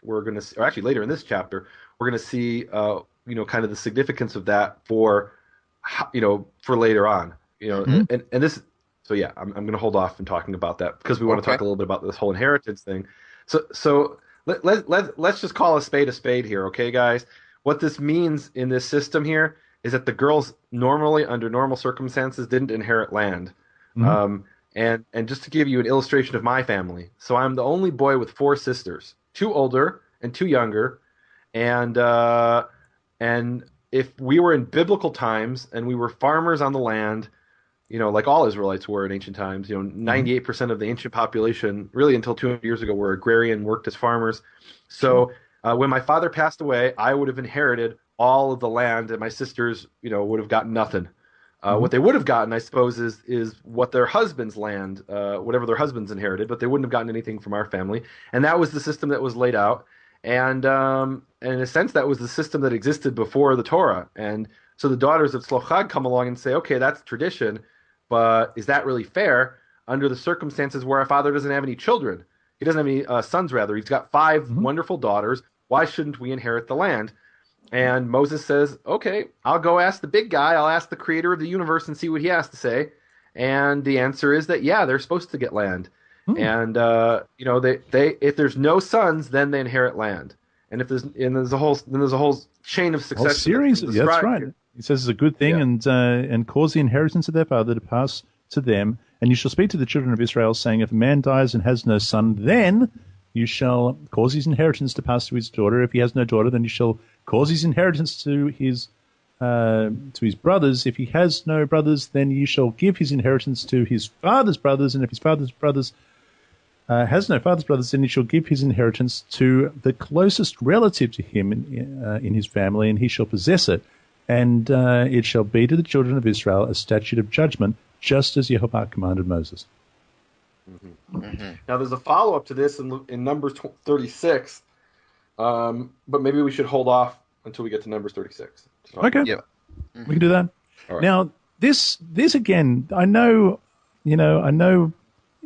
we're going to see, or actually later in this chapter, we're going to see kind of the significance of that for later on, and this. So yeah, I'm going to hold off in talking about that because we want to talk a little bit about this whole inheritance thing. So let's just call a spade here, okay, guys? What this means in this system here is that the girls normally, under normal circumstances, didn't inherit land. And just to give you an illustration of my family, so I'm the only boy with 4 sisters, 2 older and 2 younger, and if we were in biblical times and we were farmers on the land, like all Israelites were in ancient times, 98% of the ancient population, really until 200 years ago, were agrarian, worked as farmers. So when my father passed away, I would have inherited all of the land, and my sisters, would have gotten nothing. What they would have gotten, I suppose, is what their husband's land, whatever their husbands inherited, but they wouldn't have gotten anything from our family. And that was the system that was laid out. And in a sense, that was the system that existed before the Torah. And so the daughters of Shlochad come along and say, okay, that's tradition, but is that really fair under the circumstances where our father doesn't have any children? He doesn't have any sons, rather. He's got 5 wonderful daughters. Why shouldn't we inherit the land? And Moses says, okay, I'll go ask the big guy. I'll ask the creator of the universe and see what he has to say. And the answer is that, yeah, they're supposed to get land. And, they if there's no sons, then they inherit land. And if there's a whole chain of succession. Whole series, yeah, that's right. He says it's a good thing, and cause the inheritance of their father to pass to them. And you shall speak to the children of Israel, saying, if a man dies and has no son, then you shall cause his inheritance to pass to his daughter. If he has no daughter, then you shall cause his inheritance to his brothers. If he has no brothers, then you shall give his inheritance to his father's brothers. And if his father's brothers has no father's brothers, then he shall give his inheritance to the closest relative to him in his family, and he shall possess it. And it shall be to the children of Israel a statute of judgment, just as Yehovah commanded Moses. Now, there's a follow-up to this in Numbers 36, but maybe we should hold off until we get to Numbers 36. Okay. Yeah. We can do that. All right. Now, this again,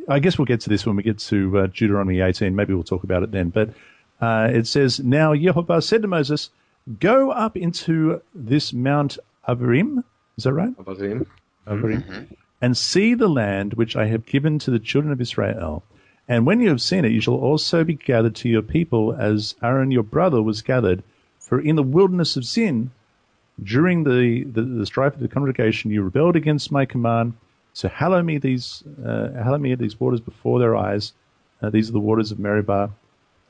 I guess we'll get to this when we get to Deuteronomy 18. Maybe we'll talk about it then. But it says, now Yehovah said to Moses, go up into this Mount Abarim. Is that right? Abarim. And see the land which I have given to the children of Israel. And when you have seen it, you shall also be gathered to your people as Aaron your brother was gathered. For in the wilderness of Sin, during the strife of the congregation, you rebelled against my command. So hallow me these waters before their eyes. These are the waters of Meribah.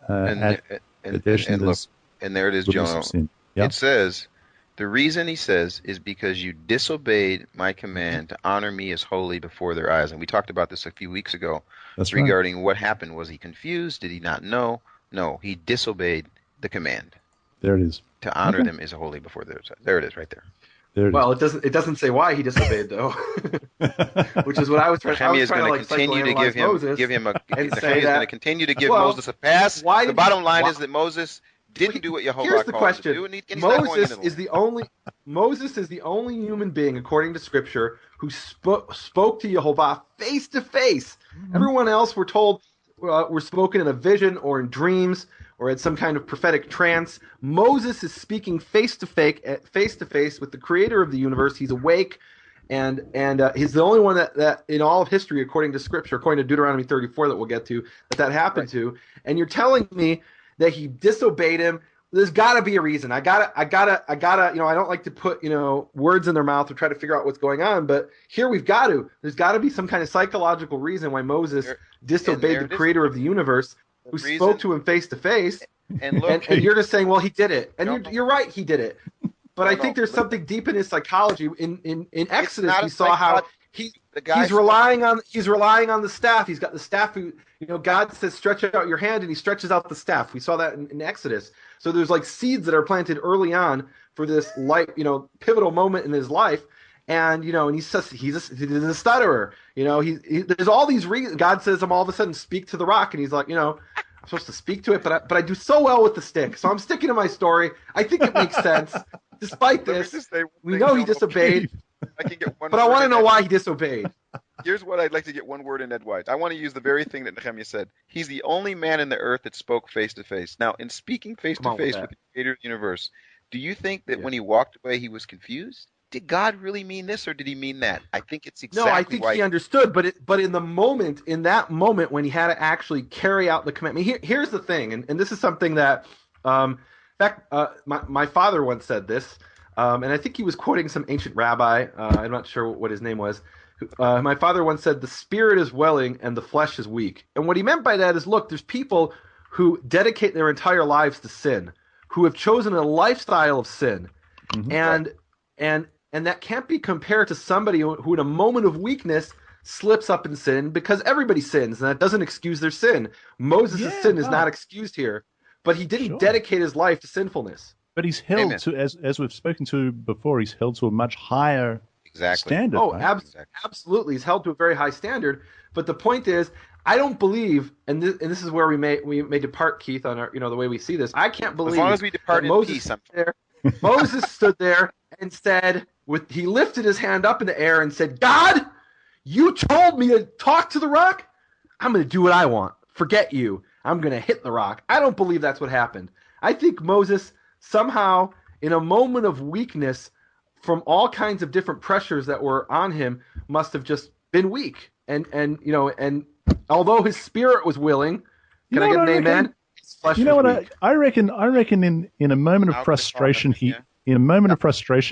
And there it is, Jonah. Yep. It says, the reason he says is because you disobeyed my command to honor me as holy before their eyes. And we talked about this a few weeks ago. That's regarding right. What happened. Was he confused? Did he not know? No, he disobeyed the command. There it is. To honor them as holy before their eyes. There it is, right there. Well, it doesn't say why he disobeyed, though, which is what I was trying. Nehemia is going to continue to give him Moses a pass. The bottom line is that Moses didn't do what Yehovah called him to do, and he's Moses is the only human being, according to Scripture, who spoke to Yehovah face to face. Everyone else, we're told, were spoken in a vision or in dreams or at some kind of prophetic trance. Moses is speaking face to face with the Creator of the universe. He's awake, and he's the only one that in all of history, according to Scripture, according to Deuteronomy 34, that we'll get to, that happened to. And you're telling me that he disobeyed him. There's got to be a reason. I gotta. I don't like to put words in their mouth or try to figure out what's going on, but here we've got to. There's got to be some kind of psychological reason why Moses disobeyed the Creator of the universe, who spoke to him face to face. And you're just saying, well, he did it, and you're right, he did it. But I think there's something deep in his psychology. In Exodus, we saw how he's relying on the staff. He's got the staff who, God says, stretch out your hand, and he stretches out the staff. We saw that in Exodus. So there's like seeds that are planted early on for this pivotal moment in his life. And, and he's a stutterer. There's all these reasons. God says, I'm all of a sudden speak to the rock. And he's like, I'm supposed to speak to it, but I do so well with the stick. So I'm sticking to my story. I think it makes sense. Despite this, we know he disobeyed. But I want to know why he disobeyed. Here's what I'd like to get one word in edgewise. I want to use the very thing that Nehemia said. He's the only man in the earth that spoke face to face. Now, in speaking face to face with the Creator of the universe, Do you think that when he walked away, he was confused? Did God really mean this, or did he mean that? I think it's exactly No, I think he understood, but in that moment when he had to actually carry out the commandment, here's the thing, and this is something that, my father once said this, and I think he was quoting some ancient rabbi. I'm not sure what his name was. My father once said, "The spirit is willing and the flesh is weak," and what he meant by that is, look, there's people who dedicate their entire lives to sin, who have chosen a lifestyle of sin, and that can't be compared to somebody who in a moment of slips up in sin, because everybody sins, and that doesn't excuse their sin. Moses' sin is not excused here, but he didn't dedicate his life to sinfulness. But he's held to, as we've spoken to before, he's held to a much higher standard. Oh, right? Absolutely. He's held to a very high standard. But the point is, I don't believe, and this is where we may depart, Keith, on our, the way we see this. I can't believe, as long as we depart in peace. Moses stood there and said, he lifted his hand up in the air and said, "God, you told me to talk to the rock. I'm going to do what I want. Forget you. I'm going to hit the rock." I don't believe that's what happened. I think Moses somehow, in a moment of weakness, from all kinds of different pressures that were on him, must have just been weak. And although his spirit was willing, can I get an amen? His flesh was weak. I reckon in a moment of frustration,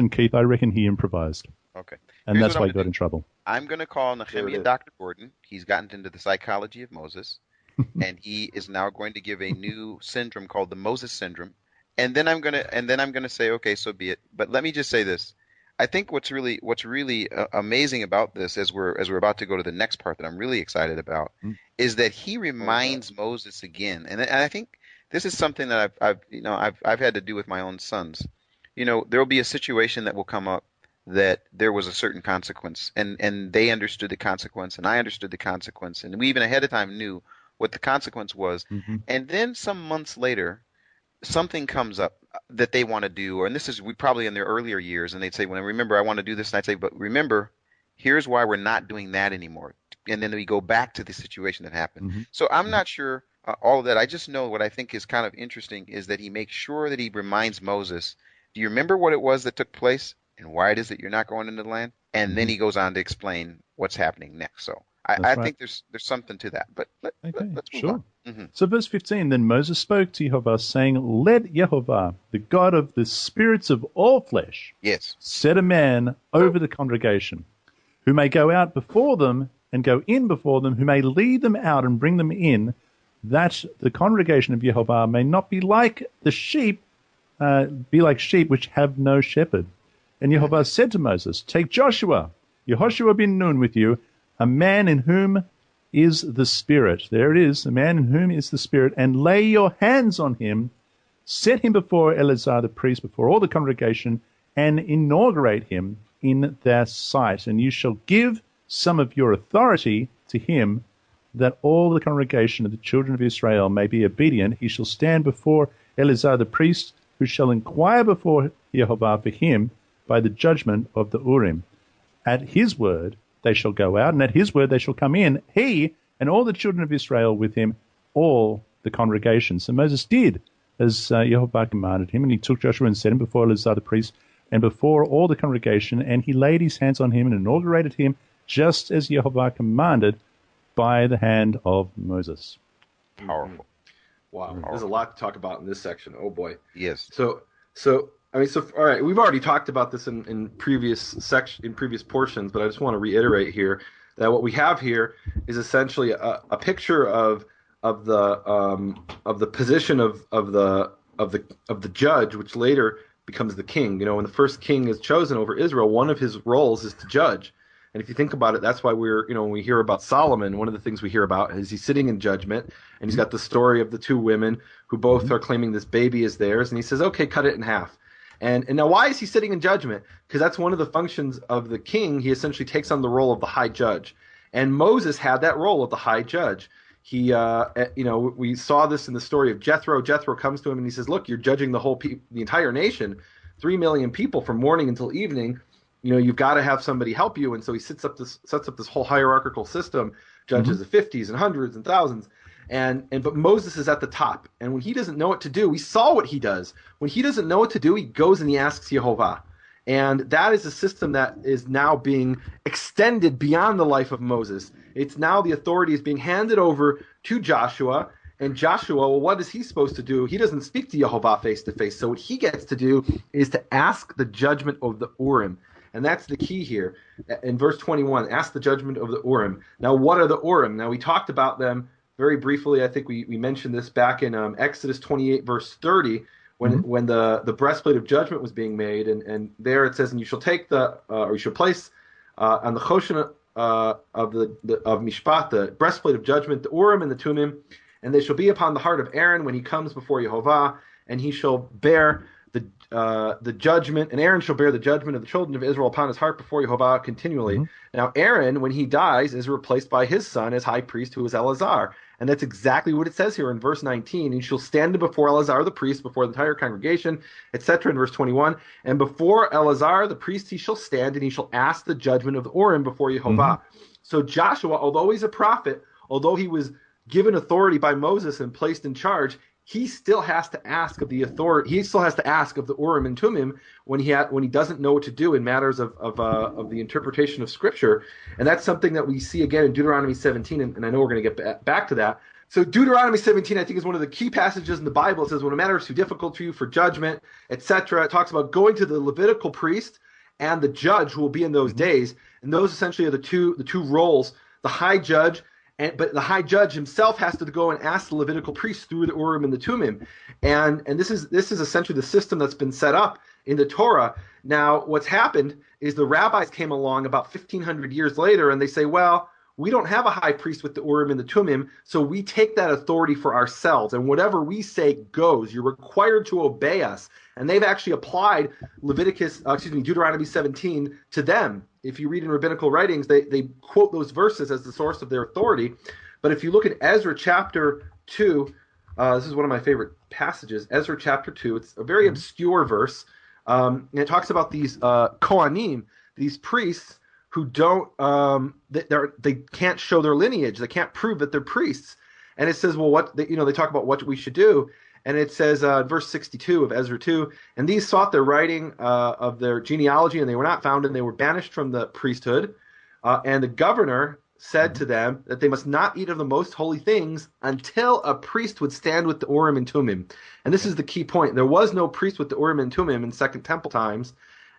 Keith, I reckon he improvised. Okay. And that's why he got in trouble. I'm going to call Nehemia Dr. Gordon. He's gotten into the psychology of Moses, and he is now going to give a new syndrome called the Moses syndrome. And then I'm gonna say, okay, so be it. But let me just say this: I think what's really amazing about this, as we're about to go to the next part that I'm really excited about, is that he reminds Moses again, and I think this is something that I've had to do with my own sons. There will be a situation that will come up that there was a certain consequence, and they understood the consequence, and I understood the consequence, and we even ahead of time knew what the consequence was, and then some months later, something comes up that they want to do, and this is probably in their earlier years, and they'd say, "Well, remember, I want to do this," and I'd say, "But remember, here's why we're not doing that anymore." And then we go back to the situation that happened. So I'm not sure all of that. I just know what I think is kind of interesting is that he makes sure that he reminds Moses, "Do you remember what it was that took place and why it is that you're not going into the land?" And then he goes on to explain what's happening next. So I think there's something to that, but let's move on. So verse 15, then Moses spoke to Jehovah, saying, "Let Jehovah, the God of the spirits of all flesh, set a man over the congregation, who may go out before them and go in before them, who may lead them out and bring them in, that the congregation of Jehovah may not be like the sheep, sheep which have no shepherd." And Jehovah said to Moses, "Take Joshua, Yehoshua bin Nun with you, a man in whom is the Spirit." There it is, a man in whom is the Spirit. "And lay your hands on him, set him before Eleazar the priest, before all the congregation, and inaugurate him in their sight. And you shall give some of your authority to him, that all the congregation of the children of Israel may be obedient. He shall stand before Eleazar the priest, who shall inquire before Jehovah for him by the judgment of the Urim. At his word they shall go out, and at his word they shall come in, he and all the children of Israel with him, all the congregation." So Moses did as Jehovah commanded him, and he took Joshua and set him before Eleazar the priest and before all the congregation, and he laid his hands on him and inaugurated him, just as Jehovah commanded by the hand of Moses. Powerful. Wow. There's a lot to talk about in this section. Oh boy. Yes. So all right, we've already talked about this in previous portions, but I just want to reiterate here that what we have here is essentially a picture of the position of the judge, which later becomes the king. When the first king is chosen over Israel, one of his roles is to judge. And if you think about it, that's why when we hear about Solomon, one of the things we hear about is he's sitting in judgment, and he's got the story of the two women who both are claiming this baby is theirs, and he says, "Okay, cut it in half." And now why is he sitting in judgment? Because that's one of the functions of the king. He essentially takes on the role of the high judge. And Moses had that role of the high judge. He, we saw this in the story of Jethro. Jethro comes to him and he says, "Look, you're judging the entire nation, 3 million people from morning until evening. You've got to have somebody help you." And so he sets up this whole hierarchical system, judges of 50s and hundreds and thousands. But Moses is at the top, and when he doesn't know what to do, we saw what he does. When he doesn't know what to do, he goes and he asks Yehovah. And that is a system that is now being extended beyond the life of Moses. It's now the authority is being handed over to Joshua. And Joshua, well, what is he supposed to do? He doesn't speak to Yehovah face to face. So what he gets to do is to ask the judgment of the Orem. And that's the key here. In verse 21, ask the judgment of the Orem. Now, what are the Orem? Now, we talked about them very briefly. I think we mentioned this back in Exodus 28, verse 30, when the breastplate of judgment was being made, and there it says, and you shall take or you shall place on the choshen of Mishpat, the breastplate of judgment, the Urim and the Tumim, and they shall be upon the heart of Aaron when he comes before Yehovah, and he shall bear the judgment, and Aaron shall bear the judgment of the children of Israel upon his heart before Yehovah continually. Now Aaron, when he dies, is replaced by his son as high priest, who is Eleazar. And that's exactly what it says here in verse 19. He shall stand before Eleazar the priest, before the entire congregation, etc. in verse 21. And before Eleazar the priest he shall stand, and he shall ask the judgment of the Orem before Yehovah. So Joshua, although he's a prophet, although he was given authority by Moses and placed in charge, he still has to ask of the authority. He still has to ask of the Urim and Tumim when he doesn't know what to do in matters of the interpretation of Scripture, and that's something that we see again in Deuteronomy 17. And I know we're going to get back to that. So Deuteronomy 17, I think, is one of the key passages in the Bible. It says, "When a matter is too difficult for you for judgment, etc." It talks about going to the Levitical priest and the judge who will be in those days, and those essentially are the two roles: the high judge. But the high judge himself has to go and ask the Levitical priest through the Urim and the Tumim, and this is essentially the system that's been set up in the Torah. Now, what's happened is the rabbis came along about 1,500 years later, and they say, well, we don't have a high priest with the Urim and the Tumim, so we take that authority for ourselves, and whatever we say goes. You're required to obey us. And they've actually applied Deuteronomy 17 to them. If you read in rabbinical writings, they quote those verses as the source of their authority. But if you look at Ezra Chapter 2, this is one of my favorite passages, Ezra Chapter 2. It's a very obscure verse, and it talks about these Kohanim, these priests who don't, they can't show their lineage. They can't prove that they're priests. And it says, well, they talk about what we should do. And it says, verse 62 of Ezra 2, "And these sought their writing of their genealogy, and they were not found, and they were banished from the priesthood. And the governor said to them that they must not eat of the most holy things until a priest would stand with the Urim and Tumim." And this is the key point. There was no priest with the Urim and Tumim in Second Temple times.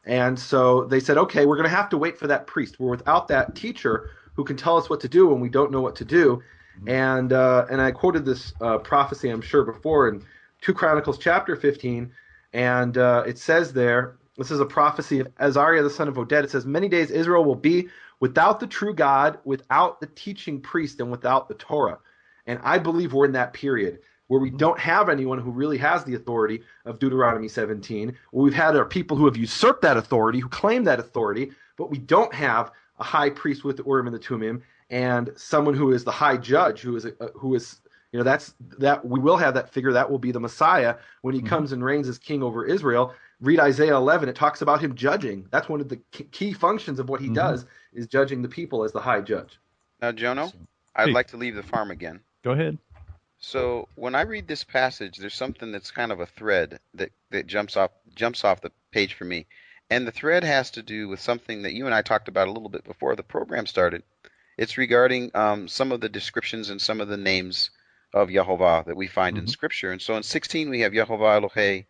And so they said, okay, we're going to have to wait for that priest. We're without that teacher who can tell us what to do when we don't know what to do. And I quoted this prophecy, I'm sure, before in 2 Chronicles chapter 15, and it says there, this is a prophecy of Azariah the son of Oded. It says, "Many days Israel will be without the true God, without the teaching priest, and without the Torah." And I believe we're in that period where we don't have anyone who really has the authority of Deuteronomy 17. Where we've had our people who have usurped that authority, who claim that authority, but we don't have a high priest with the Urim and the Tumim, and someone who is the high judge, who is that we will have that figure. That will be the Messiah when he comes and reigns as king over Israel. Read Isaiah 11. It talks about him judging. That's one of the key functions of what he does, is judging the people as the high judge. Now, Jono, I'd like to leave the farm again. Go ahead. So when I read this passage, there's something that's kind of a thread that jumps off the page for me. And the thread has to do with something that you and I talked about a little bit before the program started. It's regarding some of the descriptions and some of the names of Yehovah that we find in Scripture. And so in 16 we have Yehovah Elohei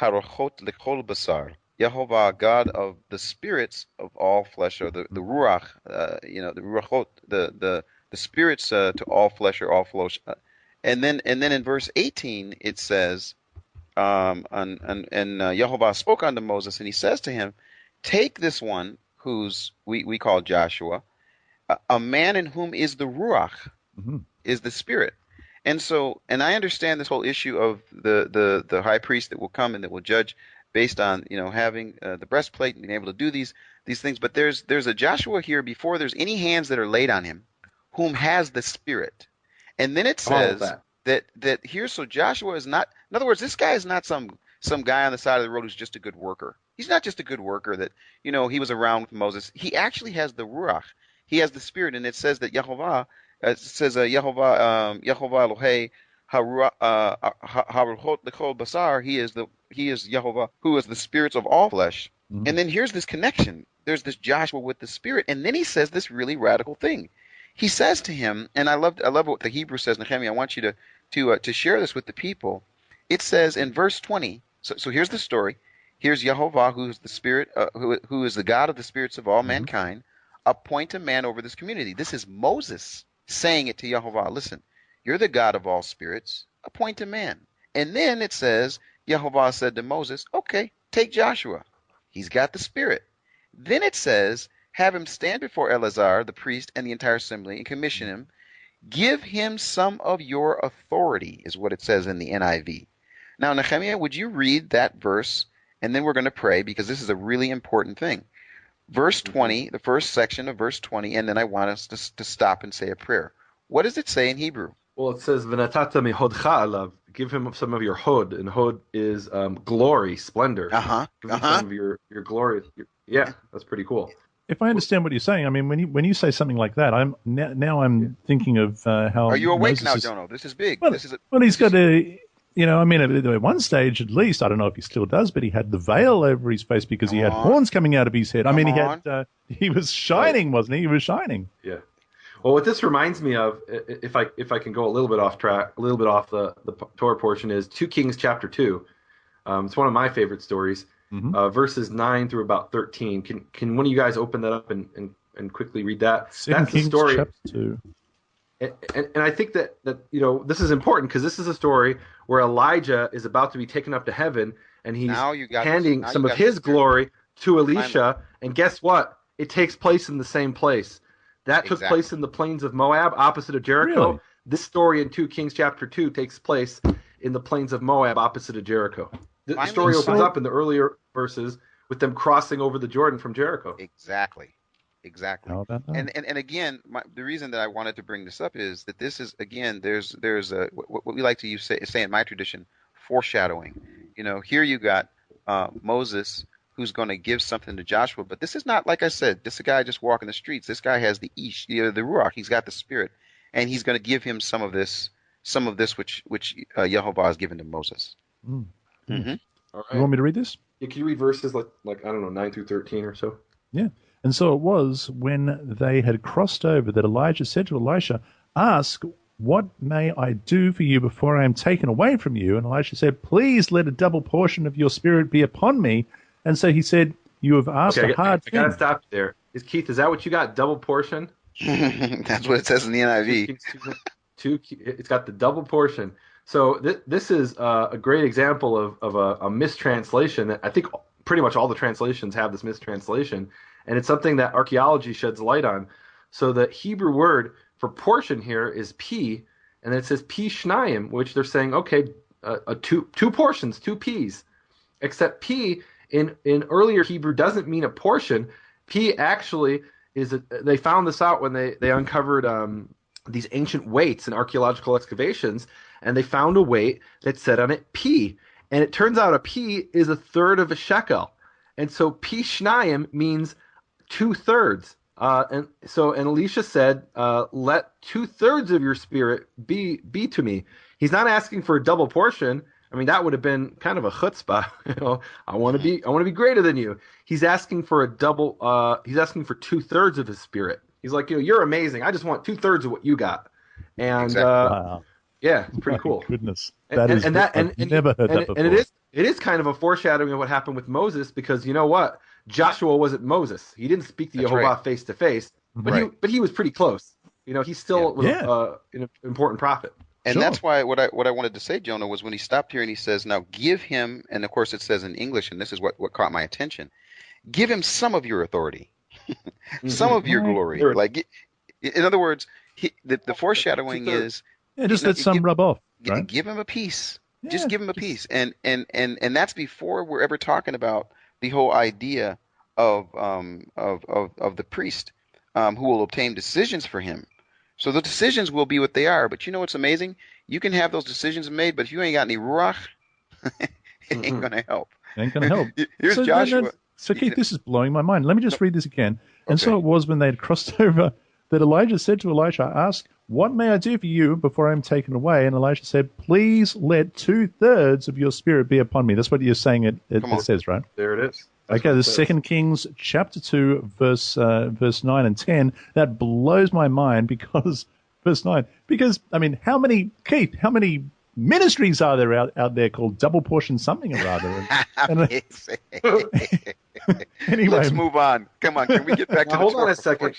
Harochot Lechol Basar, Yehovah, God of the spirits of all flesh, or the Ruach, the Ruachot, the spirits to all flesh or all flesh. And then in verse 18 it says, and Yehovah spoke unto Moses, and he says to him, "Take this one who's we call Joshua, a man in whom is the Ruach, is the spirit." And I understand this whole issue of the high priest that will come and that will judge based on having the breastplate and being able to do these things. But there's a Joshua here before there's any hands that are laid on him, whom has the spirit. And then it says that here, so Joshua is not. In other words, this guy is not some guy on the side of the road who's just a good worker. He's not just a good worker that he was around with Moses. He actually has the Ruach. He has the spirit, and it says that Yehovah It says Yehovah Elohei Haruchot L'Kol Basar. He is Yehovah who is the spirits of all flesh. And then here's this connection. There's this Joshua with the Spirit, and then he says this really radical thing. He says to him, and I love what the Hebrew says, Nehemiah. I want you to share this with the people. It says in verse 20. So here's the story. Here's Yehovah, who is the Spirit, who is the God of the spirits of all mankind. Appoint a man over this community. This is Moses saying it to Yehovah. Listen, you're the God of all spirits. Appoint a man. And then it says, Yehovah said to Moses, okay, take Joshua. He's got the Spirit. Then it says, have him stand before Eleazar, the priest, and the entire assembly, and commission him. Give him some of your authority, is what it says in the NIV. Now, Nehemiah, would you read that verse, and then we're going to pray, because this is a really important thing. Verse 20, the first section of verse 20, and then I want us to stop and say a prayer. What does it say in Hebrew? Well, it says, V'natata mihodcha alav. Give him some of your hod, and hod is glory, splendor. Give him some of your glory. Yeah, that's pretty cool. If I understand what you're saying, I mean, when you say something like that, I'm thinking of how. Are you awake Moses now, Jono? This is big. Well, he's got a. I mean, at one stage at least, I don't know if he still does, but he had the veil over his face because he had horns coming out of his head. I mean, he was shining, wasn't he? He was shining. Yeah. Well, what this reminds me of, if I can go a little bit off track, a little bit off the Torah portion, is 2 Kings chapter 2. It's one of my favorite stories, verses 9 through about 13. Can one of you guys open that up and quickly read that? 2 That's Kings the story. chapter 2. And I think that this is important because this is a story where Elijah is about to be taken up to heaven, and he's handing some of his glory to Elisha. And guess what? It takes place in the same place. That took place in the plains of Moab, opposite of Jericho. Really? This story in 2 Kings chapter 2 takes place in the plains of Moab, opposite of Jericho. The story opens up in the earlier verses with them crossing over the Jordan from Jericho. Exactly. How about that? And again, the reason that I wanted to bring this up is that this is, again, there's a what we like to say in my tradition, foreshadowing. Here you got Moses, who's going to give something to Joshua, but this is not, like I said, this is a guy just walking the streets. This guy has the Ish, the Ruach. He's got the Spirit, and he's going to give him some of this which Yehovah has given to Moses. All right. You want me to read this? Yeah, can you read verses like I don't know, 9 through 13 or so? Yeah. And so it was when they had crossed over that Elijah said to Elisha, ask, what may I do for you before I am taken away from you? And Elisha said, please let a double portion of your Spirit be upon me. And so he said, you have asked a hard thing. I got to stop there. Keith, is that what you got, double portion? That's what it says in the NIV. It's got the double portion. So this is a great example of a mistranslation. I think pretty much all the translations have this mistranslation. And it's something that archaeology sheds light on. So the Hebrew word for portion here is P, and then it says P shnayim, which they're saying, okay, two portions, 2 P's. Except P in earlier Hebrew doesn't mean a portion. P actually is they found this out when they uncovered these ancient weights in archaeological excavations, and they found a weight that said on it P. And it turns out a P is 1/3 of a shekel. And so P shnayim means 2/3. And Elisha said, let 2/3 of your Spirit be to me. He's not asking for a double portion. I mean, that would have been kind of a chutzpah. I want to be greater than you. He's asking for a double. He's asking for 2/3 of his Spirit. He's like, you're amazing. I just want 2/3 of what you got. And wow. Yeah, it's pretty cool. Goodness, I've never heard that before. And it is kind of a foreshadowing of what happened with Moses, because you know what? Joshua wasn't Moses. He didn't speak to Yehovah face to face, but he was pretty close. He still was an important prophet. And that's why what I wanted to say, Jonah, was when he stopped here and he says, now give him, and of course it says in English, and this is what caught my attention, give him some of your authority, some of your glory. Like, in other words, the foreshadowing is, just let some rub off. Right? Give him a piece. Just give him a piece, and that's before we're ever talking about the whole idea of the priest who will obtain decisions for him. So the decisions will be what they are. But you know what's amazing? You can have those decisions made, but if you ain't got any ruach, it ain't going to help. Ain't going to help. Here's Joshua. So Keith, this is blowing my mind. Let me just read this again. And so it was when they had crossed over that Elijah said to Elisha, ask, what may I do for you before I am taken away? And Elisha said, please let 2/3 of your spirit be upon me. That's what you're saying it says, right? There it is. That's okay, the 2 Kings chapter 2, verse 9 and 10. That blows my mind because, verse 9, because, I mean, how many ministries are there out there called double portion something or other? Anyway, let's move on. Come on, can we get back to hold on a second,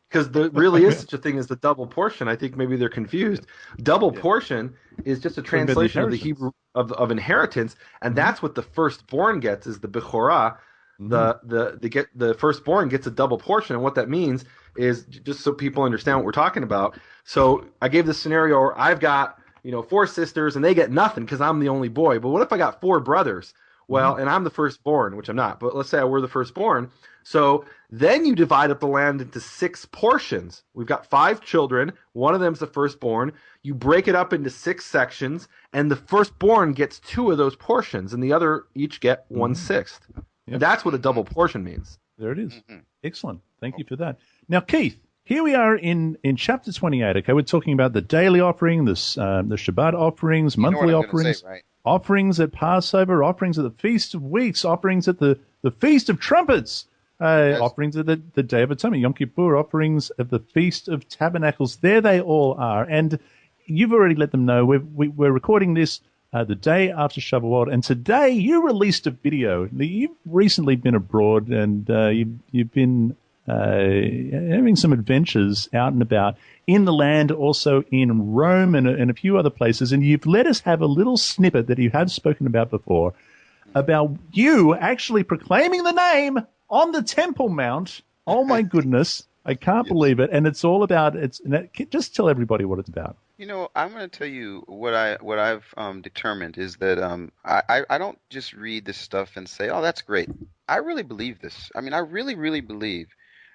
because there really is such a thing as the double portion. I think maybe they're confused. Double portion is just a translation of the Hebrew of inheritance, and that's what the firstborn gets, is the bechorah. The firstborn gets a double portion, and what that means is, just so people understand what we're talking about. So I gave this scenario where I've got 4 sisters and they get nothing because I'm the only boy. But what if I got 4 brothers? Well, and I'm the firstborn, which I'm not, but let's say I were the firstborn. So then you divide up the land into 6 portions. We've got 5 children. One of them's the firstborn. You break it up into 6 sections, and the firstborn gets 2 of those portions, and the other each get 1/6. Yep. That's what a double portion means. There it is. Excellent. Thank you for that. Now, Keith, here we are in chapter 28. Okay, we're talking about the daily offering, the Shabbat offerings, monthly offerings. Right? Offerings at Passover, offerings at the Feast of Weeks, offerings at the Feast of Trumpets, offerings at the Day of Atonement, Yom Kippur, offerings at the Feast of Tabernacles. There they all are. And you've already let them know. We're recording this the day after Shavuot. And today you released a video. You've recently been abroad and you've been having some adventures out and about in the land, also in Rome and a few other places. And you've let us have a little snippet that you have spoken about before, about you actually proclaiming the name on the Temple Mount. Oh, my goodness. I can't believe it. And it's all about, just tell everybody what it's about. I'm going to tell you what I've determined is that I don't just read this stuff and say, oh, that's great. I really believe this. I mean, I really, really believe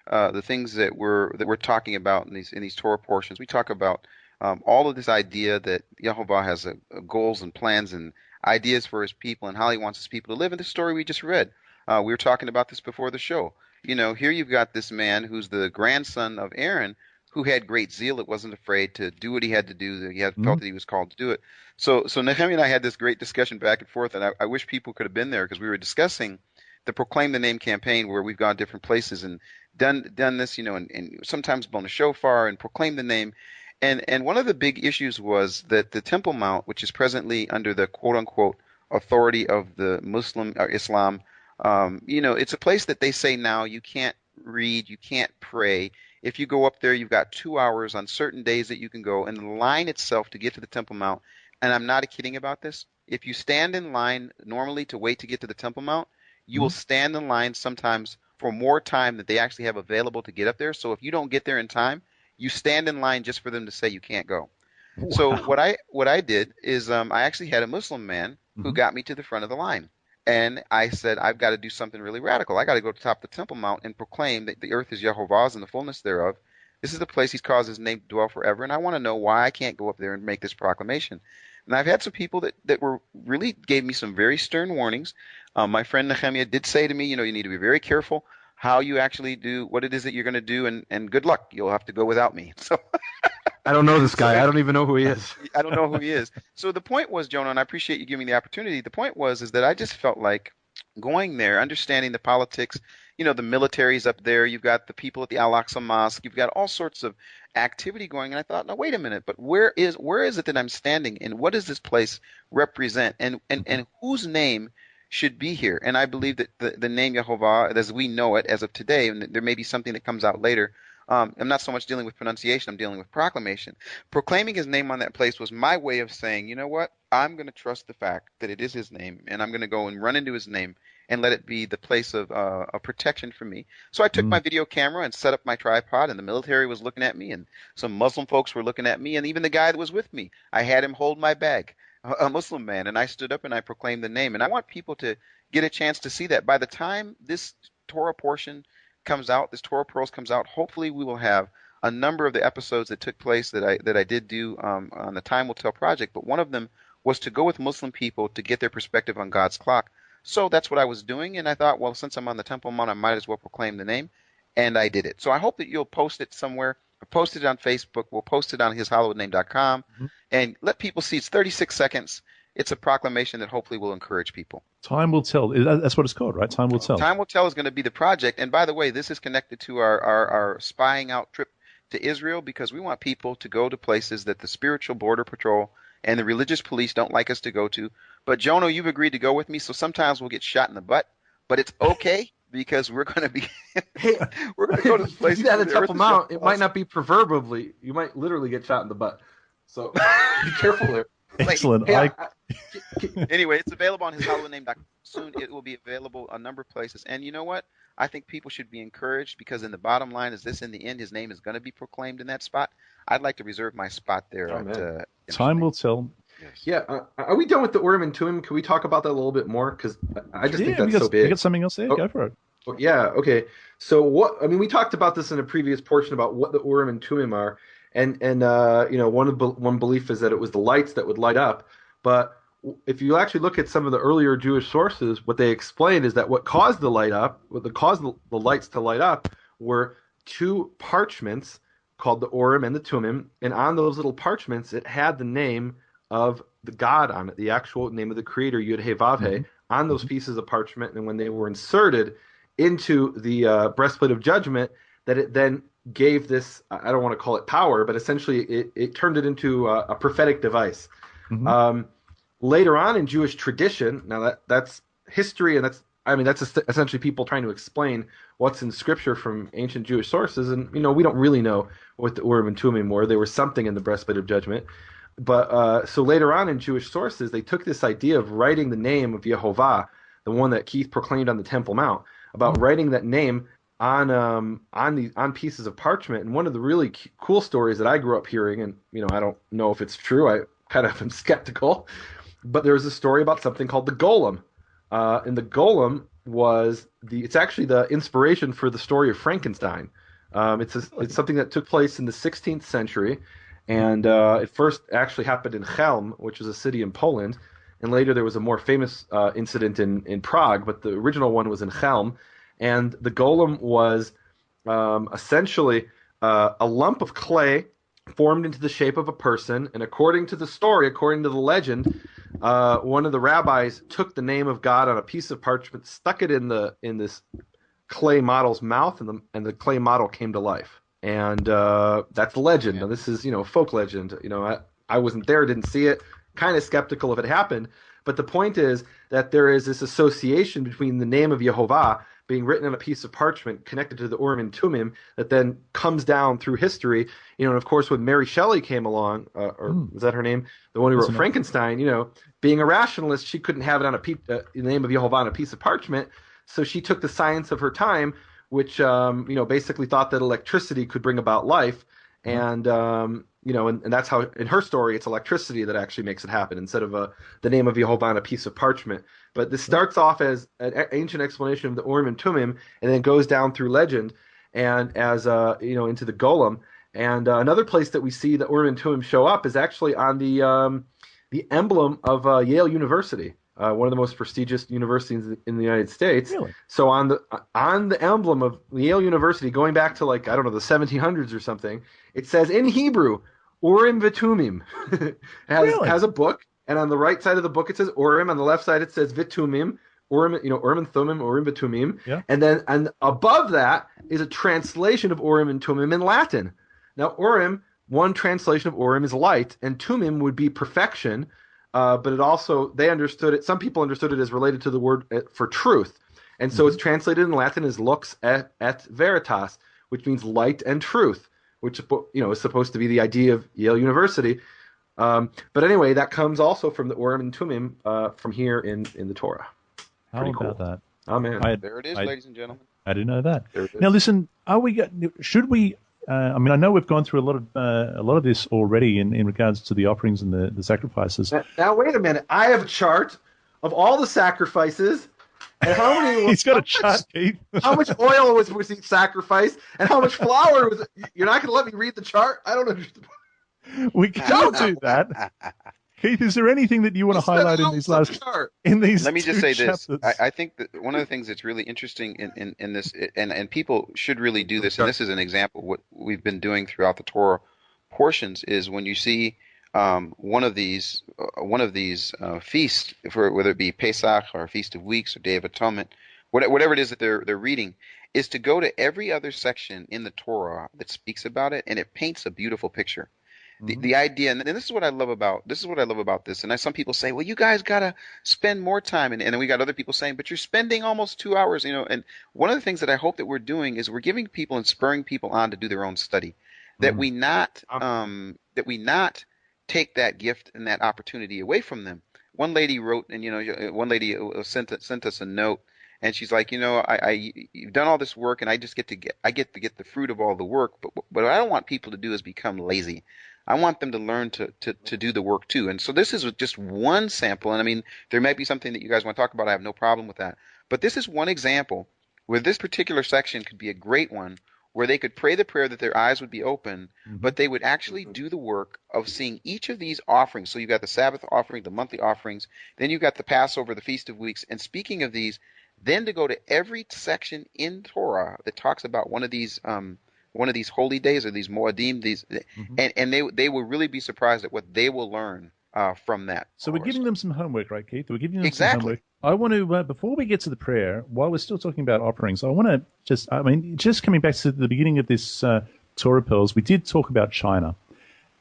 the things that we're talking about in these Torah portions. We talk about all of this idea that Yehovah has goals and plans and ideas for his people and how he wants his people to live. In the story we just read, we were talking about this before the show. Here you've got this man who's the grandson of Aaron, who had great zeal. It wasn't afraid to do what he had to do. He had felt that he was called to do it. So Nehemiah and I had this great discussion back and forth, and I wish people could have been there because we were discussing the Proclaim the Name campaign, where we've gone different places and done this, and sometimes blown a shofar and proclaimed the name. And one of the big issues was that the Temple Mount, which is presently under the quote-unquote authority of the Muslim or Islam, it's a place that they say now you can't read, you can't pray. If you go up there, you've got 2 hours on certain days that you can go. And the line itself to get to the Temple Mount, and I'm not kidding about this, if you stand in line normally to wait to get to the Temple Mount, you will stand in line sometimes for more time that they actually have available to get up there. So if you don't get there in time, you stand in line just for them to say you can't go. Wow. So what I did is I actually had a Muslim man who got me to the front of the line. And I said, I've got to do something really radical. I got to go to the top of the Temple Mount and proclaim that the earth is Yehovah's and the fullness thereof. This is the place he's caused his name to dwell forever. And I want to know why I can't go up there and make this proclamation. And I've had some people that were really gave me some very stern warnings. My friend Nehemia did say to me, you need to be very careful how you actually do what it is that you're going to do, and good luck. You'll have to go without me. So I don't know this guy. I don't even know who he is. I don't know who he is. So the point was, Jonah, and I appreciate you giving me the opportunity. The point is that I just felt like going there, understanding the politics. The military's up there. You've got the people at the Al-Aqsa Mosque. You've got all sorts of activity going. And I thought, no, wait a minute. But where is it that I'm standing, and what does this place represent, and whose name should be here? And I believe that the name Yehovah, as we know it as of today, and there may be something that comes out later. I'm not so much dealing with pronunciation. I'm dealing with proclamation. Proclaiming his name on that place was my way of saying, you know what? I'm going to trust the fact that it is his name, and I'm going to go and run into his name and let it be the place of a protection for me. So I took my video camera and set up my tripod, and the military was looking at me, and some Muslim folks were looking at me, and even the guy that was with me, I had him hold my bag, a Muslim man, and I stood up and I proclaimed the name. And I want people to get a chance to see that. By the time this Torah portion comes out, this Torah Pearls comes out, hopefully we will have a number of the episodes that took place that I did do on the Time Will Tell project, but one of them was to go with Muslim people to get their perspective on God's clock. So that's what I was doing, and I thought, well, since I'm on the Temple Mount, I might as well proclaim the name, and I did it. So I hope that you'll post it somewhere post it on Facebook. We'll post it on hishallowedname.com, and let people see. It's 36 seconds. It's a proclamation that hopefully will encourage people. Time will tell. That's what it's called, right? Time will tell. Time will tell is going to be the project. And by the way, this is connected to our spying out trip to Israel, because we want people to go to places that the spiritual border patrol and the religious police don't like us to go to. But Jonah, you've agreed to go with me, so sometimes we'll get shot in the butt, but it's okay because we're going to be we're going to go to places. If you do that a tough amount, it might not be proverbially. You might literally get shot in the butt. So be careful there. Excellent. Anyway, it's available on hishallowedname.com. Soon it will be available a number of places. And you know what? I think people should be encouraged, because in the bottom line is this: in the end, his name is going to be proclaimed in that spot. I'd like to reserve my spot there. Time will tell. Yes. Yeah. Are we done with the Orem and Tumim? Can we talk about that a little bit more? Because I just think that's so big. You got something else there? Go for it. Yeah. Okay. So we talked about this in a previous portion about what the Orem and Tumim are, and one belief is that it was the lights that would light up. But if you actually look at some of the earlier Jewish sources, what they explain is that what caused the lights to light up were two parchments called the Orem and the Tumim, and on those little parchments it had the name of the God on it, the actual name of the Creator, Yud-He-Vav-He, on those pieces of parchment. And when they were inserted into the breastplate of judgment, that it then gave this, I don't want to call it power, but essentially it turned it into a prophetic device. Later on in Jewish tradition, now that's history, and that's essentially people trying to explain what's in Scripture from ancient Jewish sources, and we don't really know what the Urim and Tumim were. They were something in the breastplate of judgment, but so later on in Jewish sources, they took this idea of writing the name of Yehovah, the one that Keith proclaimed on the Temple Mount, about writing that name on pieces of parchment. And one of the really cool stories that I grew up hearing, and I don't know if it's true, I kind of am skeptical, but there was a story about something called the Golem. And the Golem it's actually the inspiration for the story of Frankenstein. It's something that took place in the 16th century, and it first actually happened in Chelm, which is a city in Poland, and later there was a more famous incident in Prague, but the original one was in Chelm. And the Golem was essentially a lump of clay formed into the shape of a person, and according to the legend, one of the rabbis took the name of God on a piece of parchment, stuck it in this clay model's mouth, and the clay model came to life. And that's the legend. Now, this is folk legend. I wasn't there, didn't see it. Kind of skeptical if it happened, but the point is that there is this association between the name of Yehovah being written on a piece of parchment connected to the Urim and Tumim that then comes down through history. And of course, when Mary Shelley came along, was that her name? The one who wrote Frankenstein, being a rationalist, she couldn't have it on the name of Yehovah on a piece of parchment. So she took the science of her time, which, basically thought that electricity could bring about life. And, and that's how, in her story, it's electricity that actually makes it happen instead of the name of Yehovah on a piece of parchment. But this starts off as an ancient explanation of the Urim and Tumim, and then goes down through legend and as into the Golem. And another place that we see the Urim and Tumim show up is actually on the emblem of Yale University, one of the most prestigious universities in the United States. Really? So on the emblem of Yale University, going back to the 1700s or something, it says in Hebrew, Urim v'Tumim. has a book. And on the right side of the book, it says Orem. On the left side, it says Vitumim. Orem, Orem and Thumim, Orem Vitumim. Yeah. And then above that is a translation of Orem and Tumim in Latin. Now, Orem, one translation of Orem is light, and Tumim would be perfection. But it also, some people understood it as related to the word for truth. And so it's translated in Latin as lux et veritas, which means light and truth, which is supposed to be the idea of Yale University. But anyway, that comes also from the Orem and Tumim from here in the Torah. How about that? Oh man, there it is, ladies and gentlemen. I didn't know that. Now listen, should we? I know we've gone through a lot of this already in regards to the offerings and the sacrifices. Now wait a minute, I have a chart of all the sacrifices. And how many? He's got a chart, Keith. How much oil was each sacrifice, and how much flour was? You're not going to let me read the chart? I don't understand. We can do that. Keith, is there anything that you want to highlight in these Let me just say chapters? this. I think that one of the things that's really interesting in this, and people should really do this, and this is an example of what we've been doing throughout the Torah portions, is when you see one of these feasts, whether it be Pesach or Feast of Weeks or Day of Atonement, whatever it is that they're reading, is to go to every other section in the Torah that speaks about it, and it paints a beautiful picture. The idea, and this is what I love about this. And some people say, well, you guys gotta spend more time, and then we got other people saying, but you're spending almost 2 hours, And one of the things that I hope that we're doing is we're giving people and spurring people on to do their own study. That we not take that gift and that opportunity away from them. One lady wrote, and one lady sent us a note, and she's like, you've done all this work, and I get to get the fruit of all the work, but what I don't want people to do is become lazy. I want them to learn to do the work too. And so this is just one sample. And I mean, there might be something that you guys want to talk about. I have no problem with that. But this is one example where this particular section could be a great one, where they could pray the prayer that their eyes would be open, but they would actually do the work of seeing each of these offerings. So you've got the Sabbath offering, the monthly offerings, then you've got the Passover, the Feast of Weeks. And speaking of these, then to go to every section in Torah that talks about one of these holy days or these moedim, and they will really be surprised at what they will learn from that. So we're giving them some homework, right, Keith? We're giving them some homework. I want to, before we get to the prayer, while we're still talking about offerings, I want to just coming back to the beginning of this Torah Pearls, we did talk about China.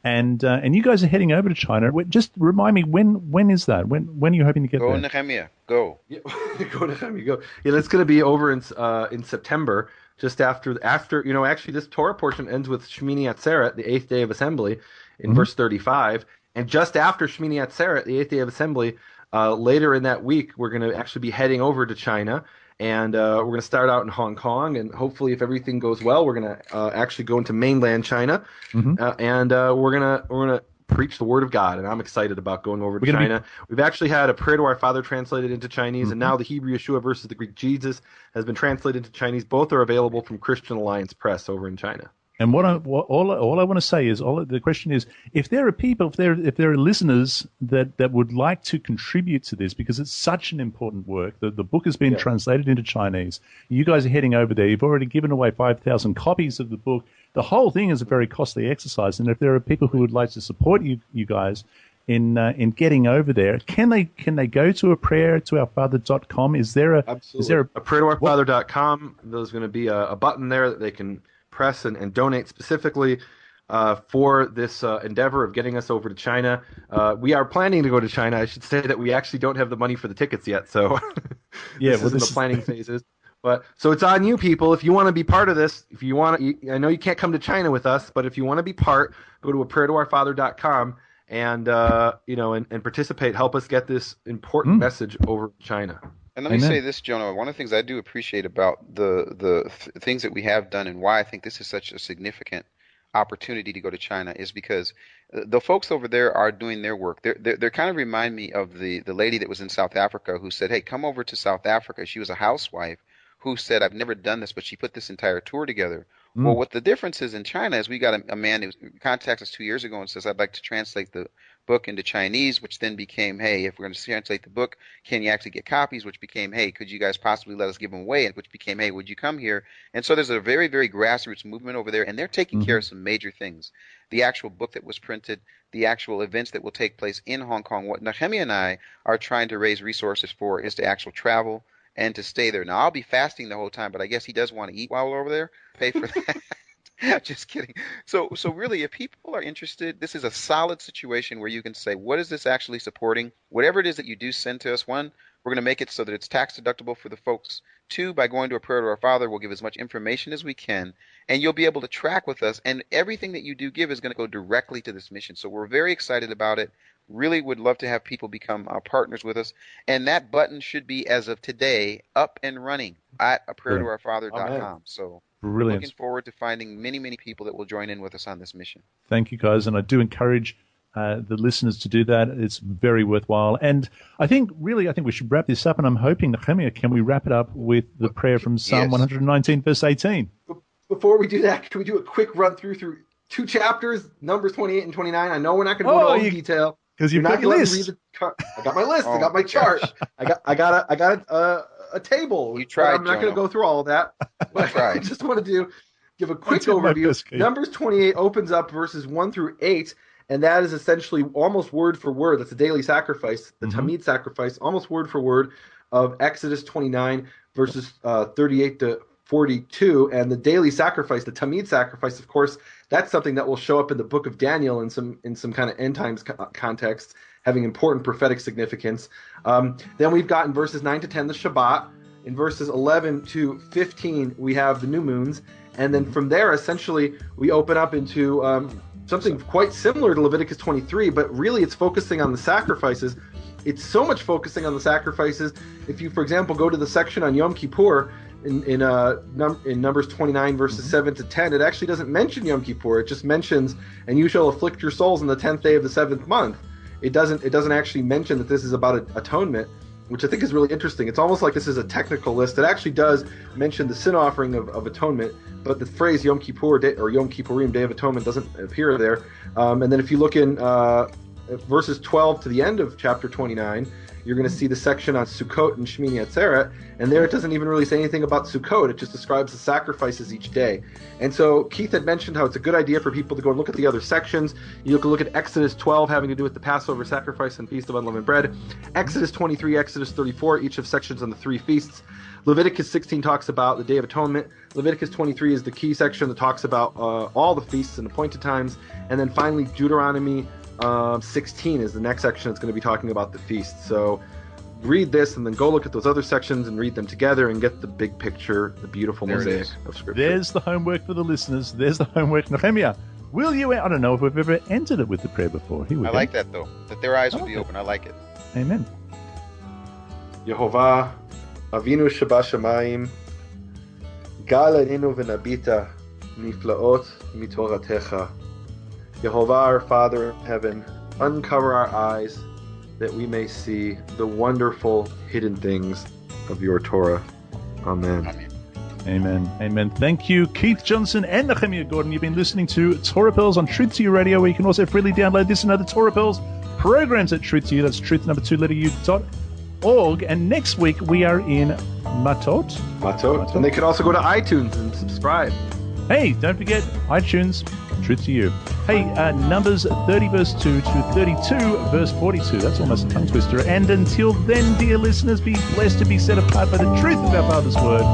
And you guys are heading over to China. Just remind me, when is that? When are you hoping to get there? Go, Nehemia. Go. Yeah, go, Nehemia. Go. Yeah, that's going to be over in September, just after. Actually, this Torah portion ends with Shmini Atzeret, the 8th day of assembly, in verse 35. And just after Shmini Atzeret, the 8th day of assembly, later in that week, we're going to actually be heading over to China. And we're going to start out in Hong Kong, and hopefully, if everything goes well, we're going to actually go into mainland China, and we're going to preach the Word of God. And I'm excited about going over to China. We've actually had a Prayer to Our Father translated into Chinese, and now the Hebrew Yeshua versus the Greek Jesus has been translated into Chinese. Both are available from Christian Alliance Press over in China. And all I want to say is, the question is, if there are people, if there are listeners that would like to contribute to this, because it's such an important work. The book has been translated into Chinese. You guys are heading over there. You've already given away 5,000 copies of the book. The whole thing is a very costly exercise. And if there are people who would like to support you guys in getting over there, can they go to a prayertoourfather.com? Is there a prayertoourfather.com? There's going to be a button there that they can press and donate specifically for this endeavor of getting us over to China. We are planning to go to China. I should say that we actually don't have the money for the tickets yet, so this is in the planning phases. But so it's on you, people. If you want to be part of this, if you want to, I know you can't come to China with us, but if you want to be part, go to prayertoourfather.com and and participate. Help us get this important message over to China. And let me say this, Jonah. One of the things I do appreciate about the things that we have done and why I think this is such a significant opportunity to go to China is because the folks over there are doing their work. They kind of remind me of the lady that was in South Africa who said, hey, come over to South Africa. She was a housewife who said, I've never done this, but she put this entire tour together. Well, what the difference is in China is we got a man who contacted us 2 years ago and says, I'd like to translate the book into Chinese, which then became, hey, if we're going to translate the book, can you actually get copies? Which became, hey, could you guys possibly let us give them away? And which became, hey, would you come here? And so there's a very, very grassroots movement over there, and they're taking care of some major things. The actual book that was printed, the actual events that will take place in Hong Kong. What Nehemia and I are trying to raise resources for is to actual travel and to stay there. Now, I'll be fasting the whole time, but I guess he does want to eat while we're over there. Pay for that. Just kidding. So really, if people are interested, this is a solid situation where you can say, what is this actually supporting? Whatever it is that you do send to us, one, we're going to make it so that it's tax deductible for the folks. Two, by going to a prayer to our Father, we'll give as much information as we can, and you'll be able to track with us, and everything that you do give is going to go directly to this mission. So we're very excited about it. Really would love to have people become partners with us. And that button should be, as of today, up and running at prayertoourfather.com. So brilliant. Looking forward to finding many, many people that will join in with us on this mission. Thank you, guys. And I do encourage the listeners to do that. It's very worthwhile. And I think we should wrap this up. And I'm hoping, Nehemia, can we wrap it up with the prayer from Psalm 119, verse 18? Before we do that, can we do a quick run through 2 chapters, Numbers 28 and 29? I know we're not going to go into all the detail. Because you've got your list. I got my list. I got my chart. I got a table. You tried. I'm not going to go through all of that. But I just wanted to give a quick overview. Numbers 28 opens up verses 1 through 8, and that is essentially almost word for word. That's a daily sacrifice, the Tamid sacrifice, almost word for word of Exodus 29 verses 38 to 42, and the daily sacrifice, the Tamid sacrifice, of course, that's something that will show up in the book of Daniel in some kind of end times context, having important prophetic significance. Then we've got in verses 9 to 10 the Shabbat. In verses 11 to 15 we have the new moons, and then from there essentially we open up into something quite similar to Leviticus 23, but really it's focusing on the sacrifices. It's so much focusing on the sacrifices. If you, for example, go to the section on Yom Kippur, in Numbers 29 verses 7 to 10, it actually doesn't mention Yom Kippur. It just mentions, and you shall afflict your souls in the 10th day of the 7th month. It doesn't actually mention that this is about atonement, which I think is really interesting. It's almost like this is a technical list. It actually does mention the sin offering of atonement, but the phrase Yom Kippur or Yom Kippurim, Day of Atonement, doesn't appear there. And then if you look in verses 12 to the end of chapter 29, you're going to see the section on Sukkot and Shmini Atzeret, and there it doesn't even really say anything about Sukkot. It just describes the sacrifices each day. And so Keith had mentioned how it's a good idea for people to go and look at the other sections. You can look at Exodus 12 having to do with the Passover sacrifice and Feast of Unleavened Bread, Exodus 23, Exodus 34, each of sections on the three feasts. Leviticus 16 talks about the Day of Atonement. Leviticus 23 is the key section that talks about all the feasts and appointed times. And then finally Deuteronomy 16 is the next section that's going to be talking about the feast. So read this and then go look at those other sections and read them together and get the big picture, the beautiful mosaic of Scripture. There's the homework for the listeners. There's the homework. Nehemia, will you? I don't know if we've ever entered it with the prayer before. Here we go. Like that, though, that their eyes would be open. I like it. Amen. Yehovah Avinu Shabashamayim Gal Einu V'Nabita Niflaot Mitoratecha. Yehovah, our Father in heaven, uncover our eyes that we may see the wonderful hidden things of your Torah. Amen. Amen. Amen. Amen. Thank you, Keith Johnson and Nehemia Gordon. You've been listening to Torah Pearls on Truth to You Radio, where you can also freely download this and other Torah Pearls programs at Truth to You. That's truth2u.org. And next week we are in Matot. And they can also go to iTunes and subscribe. Hey, don't forget iTunes, Truth to You. Hey, Numbers 30 verse 2 to 32 verse 42. That's almost a tongue twister. And until then, dear listeners, be blessed to be set apart by the truth of our Father's Word.